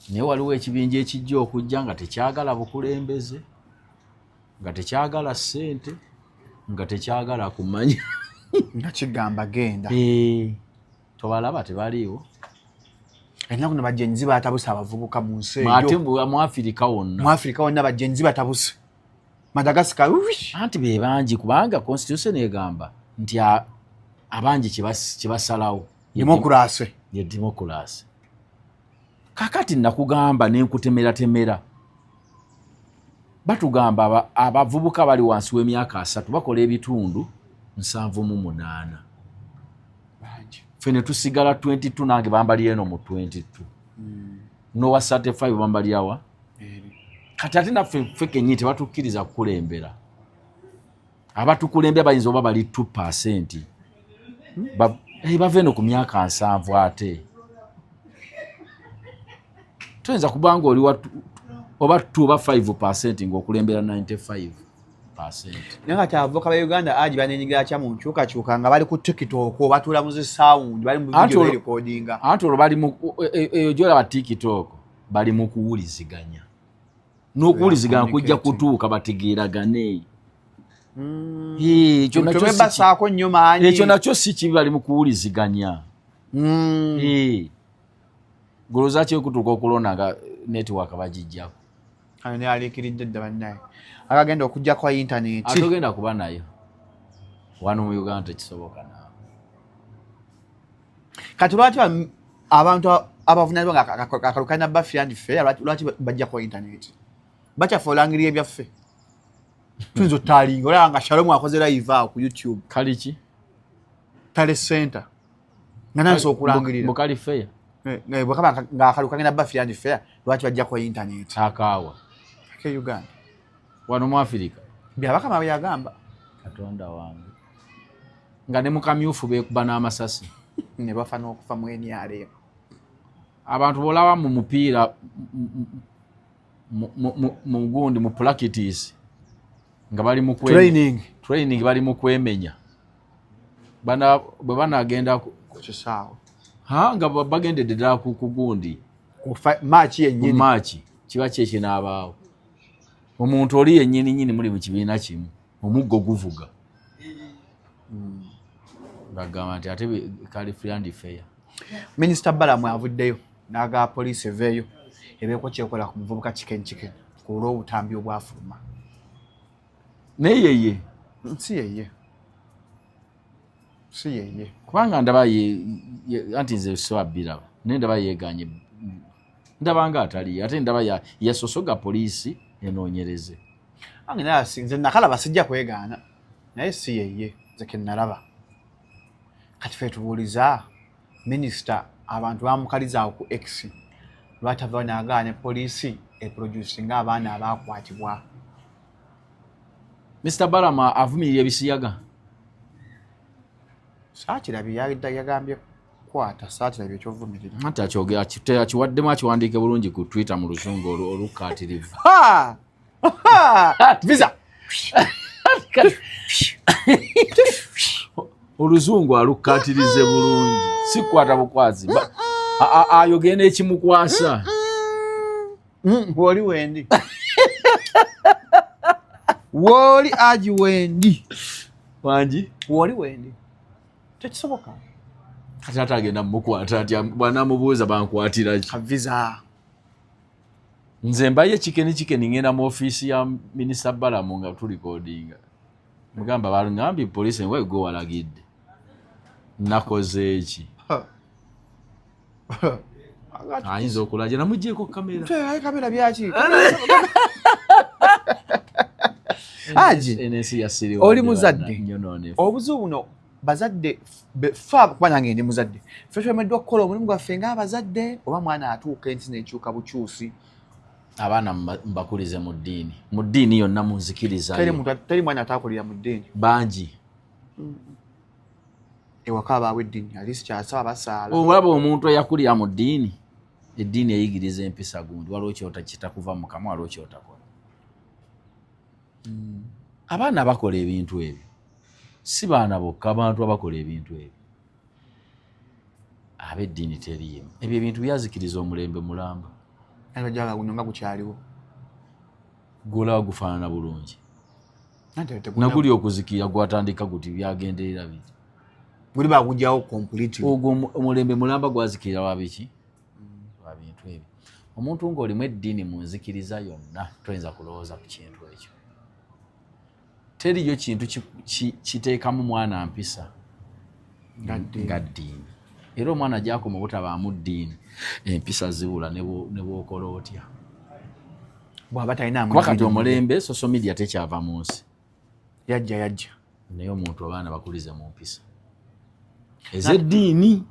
B: naye waliwo ekibinja ekijja okujja nga tekyagala bukulembeze nga tekyagala ssente nga tekyagala kumanya
A: nga kigamba genda
B: tobalaba tebaliiwo
A: ennaku no bajenzi batabuse abavubuka mu nsi eyo
B: ate mu Afirika
A: wonna bajenzi batabuse Madagascar
B: anti be bangi kubanga constitution egamba nti abangi kibasalawo
A: ye
B: demokrasi kakati nakugamba nenkutemera batugamba abavubuka bali wansi w'emyaka 3 bakola ebitundu 78 fene tusigala 22 nange bambali eno mu 22 nowa 35 bambali awa kati ate naffe kenyite batukkiriza kukulembera abatukulembera bayinza oba bali 2% bave no ku myaka 7 ate tuyinza kubanga oli oba 2 oba 5% ng'okulembera 95 100%.
A: Naye kati avoka ba Uganda aji banenyigira kya mu nkyukakyuka nga bali ku TikTok batula mu sound bali mu video recordinga.
B: Anti olwo bali mu eyo gyolaba TikTok bali mu kuwuliziganya. N'okuwuliziganya kujja kutuuka bategeeragane. Ekyo nakyo si kibi bali mu kuwuliziganya. Goloza kyo kutuuka okulona nga network bagijjako.
A: Ani alikiridde dda bannaye. Akagenda okujja kwa internet.
B: Atogenda kuba nayo. Wano mu Uganda tekisoboka naawe.
A: Kati lwaki abantu abavunaanyizibwa nga akalukana baffe and fair lwaki bajja kwa internet? Bakyafuulangirira ebyaffe. Tuyinza ottaalinga olaba nga Shalom akoze live awo ku YouTube.
B: Kaliki?
A: Tale center. Nga nanso okulangirira.
B: Bukali fair.
A: Bwekaba nga akalukana baffe and fair lwaki bajja kwa internet?
B: Akaawa.
A: Ke Uganda.
B: Wano mu Africa.
A: Byabakama byagamba.
B: Katonda wange. Nga ne mu kamyufu beekuba n'amasasi.
A: Ne bafa n'okufa mu NRM.
B: Abantu bolaba mu mupiira mu gundi mu practice nga bali mu training bali mu kwemenya. Bwe banagenda ku
A: kisaawe.
B: Nga bagendedde ddala ku gundi.
A: Match yennyini.
B: Match kiba kyekyo n'abaawo. Omuntu oli yennyini muli mu kibiina kimu. Omuggo guvuga. Bagamba nti ate kali free and fair.
A: Minister Balamu avuddeyo n'aga poliisi eveeyo ebeeko kyekola ku muvubuka Chicken ku lw'obutambi obwafuluma.
B: Naye
A: si yeye
B: kubanga ndaba anti nze siwabbiraba naye ndaba yeeganye ndaba nga atali ate ndaba yasosoga poliisi enoonyereze.
A: Ange naye nze nakalaba sijja kwegaana naye si yeye nze ke nalaba. Kati ffe tubuuliza minisita abantu bamukalizaawo ku X lwatava n'agaana poliisi eproducinga abaana abaakwatibwa.
B: Mr. Balama avumirira ebisiyaga.
A: Saakirabye yagambye kwata saakirabye ekyovumirira.
B: Ate akyogera akiwaddemu akiwandiike bulungi ku Twitter mu luzungu olukkaatirivu.
A: Visa!
B: Oluzungu alukkaatirize bulungi. Si kukwata bukwazi. Ayogera n'ekimukwasa.
A: Woli wendi. Woli aji wendi.
B: Wangi?
A: Woli wendi. Tekisoboka.
B: Kati ate agenda mukwata atya bw'anaamubuuza bankwatira ki?
A: Visa.
B: Nze mbaye Chicken ngenda mu ofiisi ya Minisita Balamu nga tulikodinga. Mugamba balungambye poliisi we go walagidde. Nakoze eki? Ayinza okulagira namugyeko kamera.
A: Kamera byaki? Aji.
B: NSC yasiri.
A: Oli muzadde. Obuzibu buno bazadde fa kuba nange ndi muzadde. Ffe twemeddwa okukola omulimu gwaffe ng'abazadde oba mwana atuuka ensi n'ekyuka bukyusi.
B: Abaana mbakulize mu ddiini. Mu ddiini yonna munzikiriza.
A: Teri mwana ataakulira mu ddiini.
B: Bangi.
A: Ewaka abaawe eddiini ali sikyasaba basaala.
B: Olaba omuntu eyakulira mu ddiini, eddiini eyigiriza empisa gundi waliwo kyota kitakuva mu kamwa waliwo kyotakola. Abaana bakola ebintu ebyo. Si baana bokka abantu abakola ebintu ebyo. Ab'eddiini teriimu. Ebyo ebintu byazikiriza omulembe mulamba.
A: Abajaga guno nga gukyaliwo.
B: Gola gufaanana bulungi. Naguli okuzikira gwatandika guti byagenderera biti.
A: Guli bagujjawo completely.
B: Ogwo omulembe mulamba gwazikira wabiki? Wabintu ebyo. Omuntu ng'olimu eddiini mu nzikiriza yonna toyinza kulowooza ku kintu ekyo. Teriyo kintu kiteekamu mwana mpisa nga ddiini. Era omwana gy'akoma obutabaamu ddiini empisa zibula ne bw'okola otya.
A: Bw'aba talina
B: kati omulembe social media tekyava mu nsi.
A: Yajja.
B: Naye omuntu abaana bakulize mu mpisa ez'eddiini.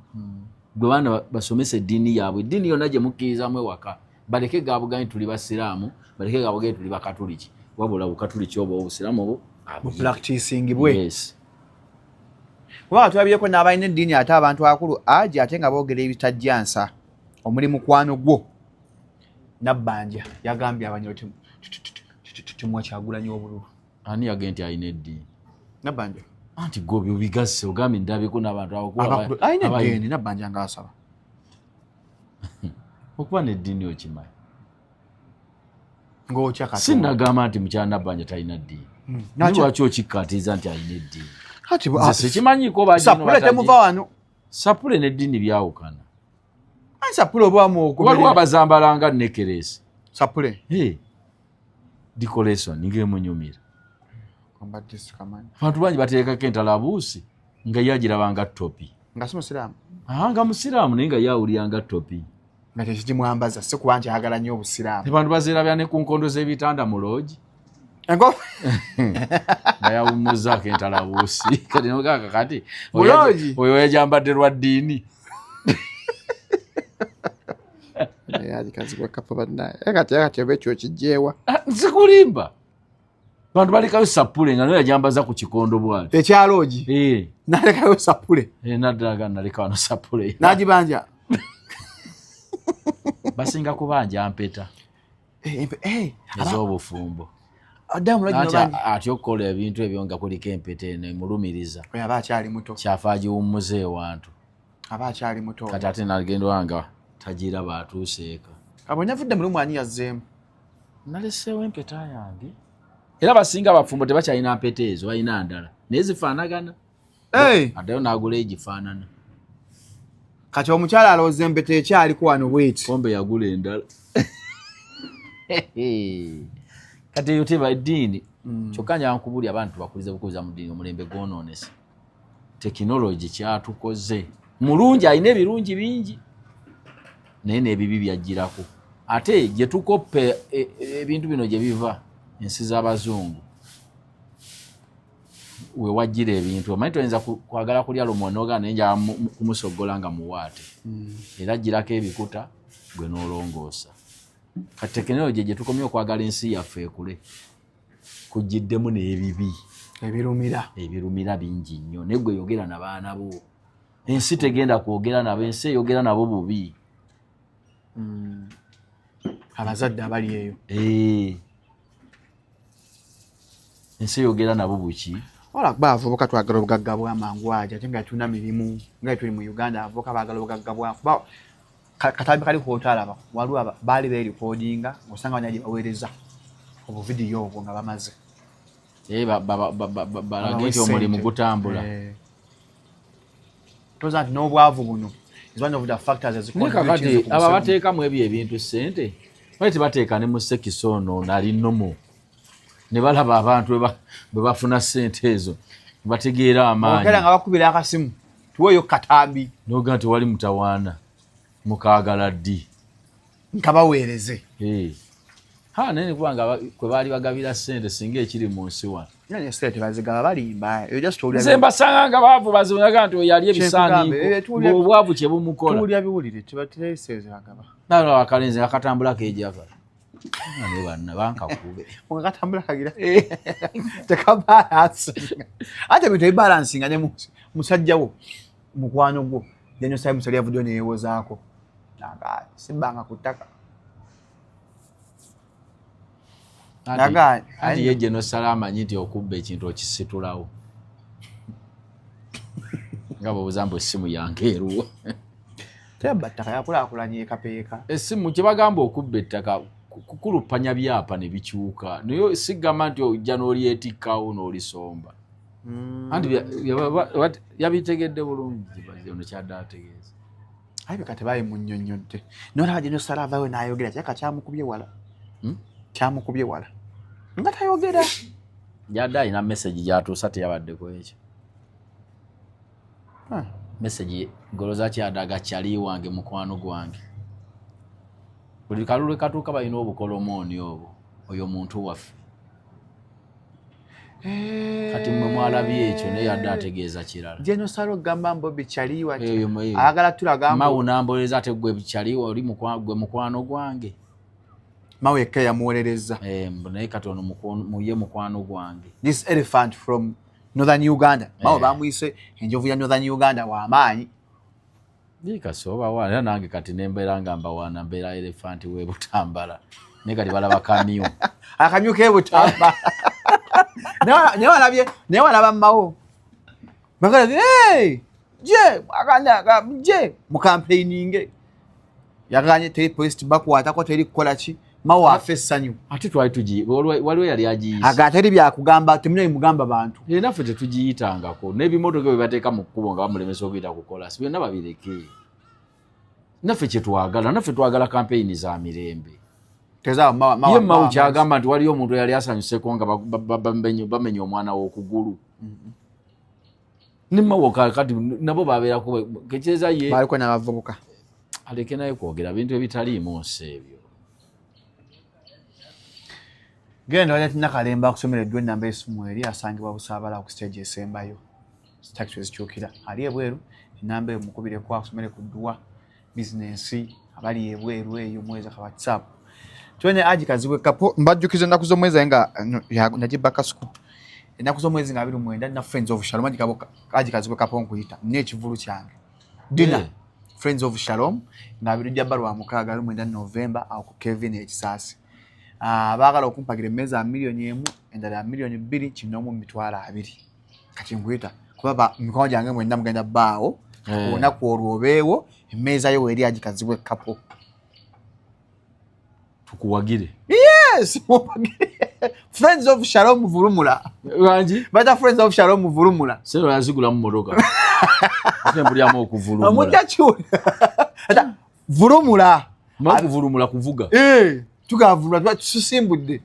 B: Gwe baana basomesa eddiini yaabwe. Eddiini yonna gye mukkirizamu ewaka baleke gabuganyi tuli basiraamu, baleke gabuganyi tuli bakatuliki. Wabula bukatuliki oba obusiraamu obo
A: practicing bwe.
B: Yes.
A: Kuba tulabyeko n'abalina eddiini ate abantu akulu aji ate nga boogera ebitajjansa. Omuli mukwano gwo Nabbanja yagambye abanyolo timwa Kyagulanyi obululu.
B: ani yagenti ayina eddiini
A: Nabbanja
B: anti gobyo bigase ogambe ndabiko n'abantu
A: abakulu ayina eddiini Nabbanja ngaasaba
B: okuba n'eddiini okimanyi
A: ng'okya Katonda
B: sinnagamba nti mukyala Nabbanja talina ddiini lwaki okikkatiza nti alina eddiini
A: kati
B: sekimanyiko
A: sapule temuva wano
B: sapule n'eddiini byawukana
A: sapule obwamu
B: waliwo abazambalanga nekeresi
A: sapule
B: decoration ng'emunyumira abantu bangi bateekako entalabuusi nga yagirabanga topi
A: nga si musiraamu
B: nga musiraamu naye nga yawuliranga topi
A: nga tekikimwambaza si kuba nti ayagala nnyo obusiraamu
B: abantu bazeerabya ne ku nkondo z'ebitanda mu loogi
A: nga
B: yawummuzaako entalabuusi kati nogaka kati
A: muloogi
B: oyo yajambadde lwa ddiini
A: kazigwakapa bannaye kati oba ekyo kijjeewa
B: nzikulimba abantu balekayo sapule nga naye yajambaza ku kikondo bwati
A: ekyaloogi nalekayo sapule
B: naddala naleka wano sapule
A: n'agibanja
B: basinga kubanja mpeta ez'obufumbo ati okukola ebintu ebyo nga kuliko empeta eno emulumiriza
A: aba akyali muto
B: kyafa agiwummuza ewantu
A: aba akyali muto
B: kati ate nagenda wanga tagira baatuuseeka
A: abonyavudde mulumu ani yazzeemu
B: naleseewo empeta yange era basinga abafumbo tebakyalina mpeta ezo balina ndala naye zifaanagana addayo n'agula egifaanana
A: kati omukyala alowooza empeta ekyaliku wano bweti
B: kombe yagula endala kati eyo teba eddiini kyokka njankubuli abantu tubakulize bukuliza mu ddiini omulembe gwonoonese tekinologi kyatukoze mulungi alina ebirungi bingi naye n'ebibi byajjirako ate gye tukoppe ebintu bino gye biva ensi z'abazungu we wajjira ebintu omanyi toyinza kwagala kulya lumonoga naye njala kumusogola nga muwaate era ajjirako ebikuta gwe n'olongoosa kati tekinologi gye tukomye okwagala ensi yaffe ekule kujjiddemu n'ebibi ebirumira bingi nnyo naye gwe yogera n'abaana bo ensi tegenda kwogera nabo ensi eyogera nabo bubi
A: abazadde abali eyo
B: ensi eyogera nabo buki
A: wala kuba abavubuka twagala obugagga bw'amangu aja ate nga tulina mirimu nga tuli mu Uganda abavubuka baagala obugagga bwa katambi kali kwotalaba waliwo baali beerikodinga ng'osanga banyaji baweereza obuvidiyo obwo nga bamaze
B: balage nti omulimu gutambula
A: toza nti n'obwavu buno
B: kakati aba bateekamu ebyo ebintu ssente bali tebateeka ne mu sekisa ono nali nnomo ne balaba abantu bwe bafuna ssente ezo bategeera amaanyi
A: ogera nga bakubira akasimu tuweeyo katambi
B: noga nti wali mutawaana mukaagala ddi
A: nkabaweereze
B: naye kubanga kwe baali bagabira ssente singa ekiri mu nsi wano nze mbasanga nga baavu bazinaga nti oyali ebisaaniiko obwavu kye bumukola akalenzi nga katambulako ejava ne banna bankakube
A: ate bintu ebibalansinga ne musajjawo mukwano gwo janyosayo musali yavuddeyo neyewozaako sibbanga ku ttaka
B: anti ye Genosala amanyi nti okubba ekintu okisitulawo nga bwebuzambu essimu yange eruwa
A: tebba ttaka yakulaakulanye ekapeeka
B: essimu kyebagamba okubba ettaka kukulupanya byapa ne bikyuka naye sigamba nti ojja n'olyetikkawo n'olisomba anti yabitegedde bulungi ono kyadde ategeeza
A: aye beka tebaali munnyonnyodde nolaba Genosala avaayo n'ayogera kyaka kyamukubye wala kyamukubye wala nga tayogera
B: yadde alina message gyatuusa teyabaddeko ekyo message goloza kyadaga kyali wange mukwano gwange buli kalulu katuuka balina obukolomooni obwo oyo muntu waffe kati mwe mwalabye ekyo naye yadde ategeeza kirala
A: Genosala ogamba mbobi kyaliwa ayagala tulaga
B: mawu namboleza ate gwe kyaliwa oli gwe mukwano gwange
A: mawe ekka yamuwolereza
B: naye kati ono muye mukwano gwange
A: this elephant from Northern Uganda mawe bamuyise enjovu ya Northern Uganda w'amaanyi
B: bikasoba wa era nange kati nembeera nga mbawaana mbeera elephant we Butambala naye kati balaba kamyu
A: akamyu ke Butambala naye walaba mmawo bagala hey je je mu campaigning yaganye teri post bakwatako teri kukola ki mawo afe essanyu
B: ate twali waliwo yali agiyise
A: aga teri byakugamba temunye mugamba bantu
B: naffe tetugiyitangako n'ebimotoka bye bateeka mu kkubo nga bamulemesa okuyita kukola si byonna babireke naffe naffe twagala campaign za mirembe ye mawu kyagamba nti waliyo omuntu yali asanyuseko nga bamenya omwana w'okugulu ne mawu kati nabo babeerako kekyeza ye
A: baliko n'abavubuka
B: aleke naye kwogera bintu ebitaliimu nsi ebyo
A: genda wali Nakalemba akusomereddwa ennamba y'essimu eri asangibwa Busaabala ku stage esembayo takisi ezikyukira ali ebweru ennamba eyo mukubireko akusomere ku Dduwa bizinensi abali ebweru eyo mwezi ka WhatsApp twene aji kazibwe kapo mbajjukiza ennaku z'omwezi nga nagiba kasuku ennaku z'omwezi nga 29 na Friends of Shalom aji kazibwe kapo nkuyita n'ekivulu kyange dina Friends of Shalom nga 29 November awo ku Kevin Ekisaasi baagala okumpagira emmeeza $1,000,000 endala $2,000,000 kino mu mitwalo 2 kati nkuyita kuba mikono gyange mwenda mugenda bbaawo olunaku olwo obeewo emmeeza yo eri agikazibwe kapo
B: tukuwagire
A: yes Friends of Shalom Vurumula
B: wangi
A: bata Friends of Shalom Vurumula
B: sero yazigula mu motoka atembulyamu okuvurumula
A: omutachu ata Vurumula
B: makuvurumula kuvuga
A: tugavulwa tusimbudde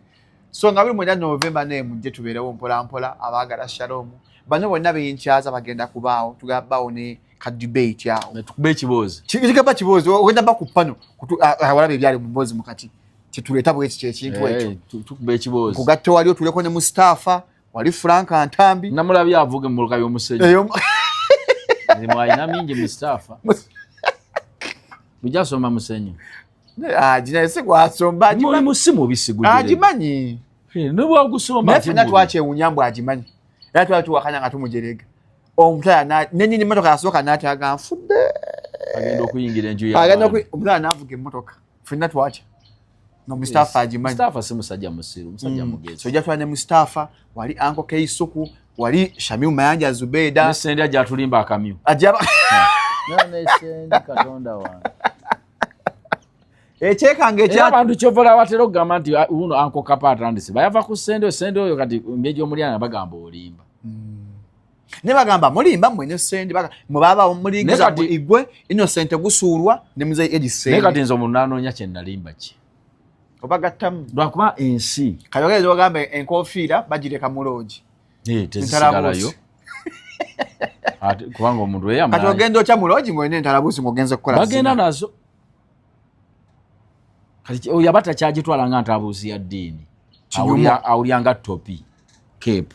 A: so nga 29 November ne mujje tubeerewo mpola mpola abaagala Shalom bano bonna beyinkyaza bagenda kubaawo tugabaawo ne ka debate yao
B: tukube ekibozi
A: kigaba kibozi ogenda ba ku pano awalabe byali mu mbozi mukati kituleta bwe ekintu ekyo
B: tukube ekibozi
A: kugatto wali otuleko ne Mustafa wali Frank Antambi
B: namulabya avuge mu lukayo omusenyu ni mwaina mingi Mustafa bujasoma musenyu
A: jina ese gwasomba
B: ajimanyi musimu bisigulire
A: ajimanyi
B: n'ubwo gusomba
A: nafina twache unyambo ajimanyi era twatu wakanya nga tumujerega omutaya nenini motoka yasoka nataga nfudde
B: agenda okuyingira enju ya
A: agenda omutaya navuga emotoka fina twache no Mustafa ajimanyi
B: Mustafa si musajja musiru musajja mugezi
A: so jatwane Mustafa wali Anko Keisuku wali Shamiu Mayanja Zubeda
B: nesende aja tulimba akamyu
A: ajaba
B: none sende katonda wange
A: echekange
B: kya abantu kyovola batero kugamba nti uno Anko Kapata ndise bayava ku sende oyo kati mbejo mulyana bagamba olimba
A: ne bagamba mulimba mwene sende baga mubaba omulingiza mu igwe Innocent gusuulwa ne muze egisende
B: ne kati nzo munano nya kye nalimba ki
A: obagattamu
B: lwakuba ensi
A: kayogeze ogambe enkofiira bagireka muloji
B: tesigalayo ate kubanga omuntu eyamba
A: kati ogenda okya muloji mwene entalabusi ngogenze kukola
B: bagenda nazo kati oyabata kyagitwala nga ntabuusi ya ddiini awulyanga topi cape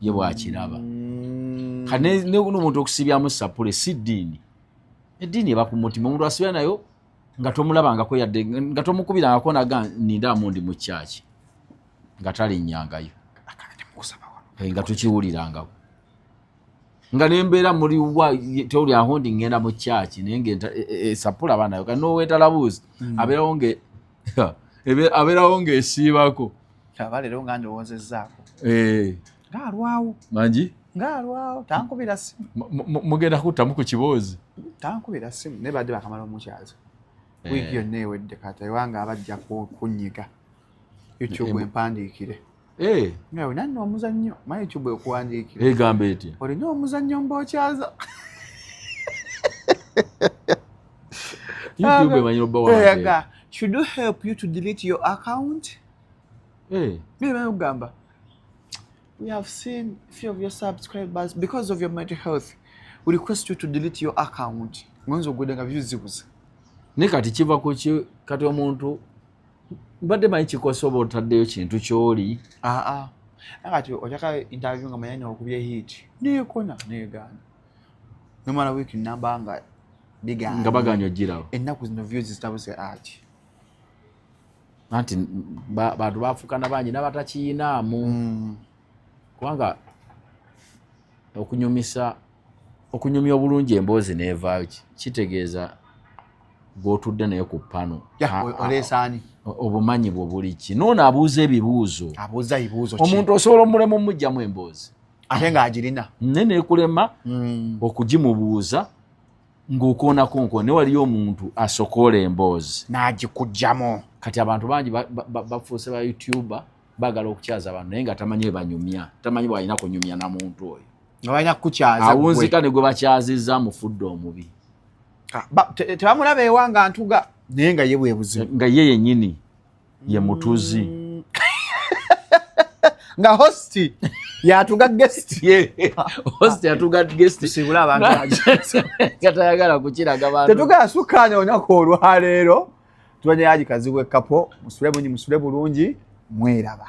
B: ye bwakiraba kane n'omuntu okusibyamu sapule si ddiini eddiini eba ku mutima omuntu asibya nayo nga tomulabangako yadde nga tomukubirangako naga ninda amundi mu kyaki nga talinnyangayo nga tukiwulirangako nga nembeera muli tewuli aho ndi ngenda mu kyaki naye nga sapula abanayo kati n'owentalabuuzi abeerawo ng'esiibako
A: abalero nga ndowoozezaako ngaalwawo
B: mangi
A: ngaalwawo tankubira simu
B: mugenda kuttamu ku kiboozi
A: tankubira simu naye badde bakamala omukyaza wiiki yonna ewedde kata ewanga abajja kunyiga YouTube empandiikire ngawe nanno omuzannyo ma YouTube ekuwandiikire
B: egamba eti
A: olina omuzannyo mbokyaza
B: YouTube emanyi obawa
A: should we help you to delete your account ugamba we have seen a few of your subscribers because of your mental health we request you to delete your account ngonzo ogudde nga byuzibuza
B: ne kati kiva ku kati omuntu mbadde manyi kikosa oba otaddeyo kintu kyoli
A: kati otyaka interview nga manyanya okubya hit nekona negaana nomala wiiki namba nga bigana
B: nga baganya ogirawo
A: ennaku zino views zitabuse ati
B: anti bantu bafukana bangi n'abatakiinaamu kubanga okunyumya obulungi emboozi neevaayo kitegeeza gw'otudde naye ku pano
A: oleesaani
B: obumanyi bwo buli ki noono abuuza ebibuuzo
A: omuntu
B: osobola omulema omujjamu emboozi
A: ate ng'agirina
B: naye neekulema okugimubuuza ng'okoonako ne waliyo omuntu asokoola emboozi
A: n'agikugjamu.
B: Kati abantu bangi bafuuse ba YouTuber baagala okukyaza abantu naye nga tamanyi banyumya, tamanyi bwalina kunyumya na muntu oyo
A: nga balina kukyaza
B: awunzika ne gwe bakyazizza mufudde omubi
A: tebamulaba ewa nga ntuga naye nga ye bwe buzibu
B: nga ye yennyini ye mutuzi
A: nga hosti yatuga guest
B: hosti yatuga guest
A: sibula abantu
B: katayagala kukiraga bantu
A: tetuga sukanya onyako olwaleero tubanye yaji kazibwe kapo musule bulungi mweraba.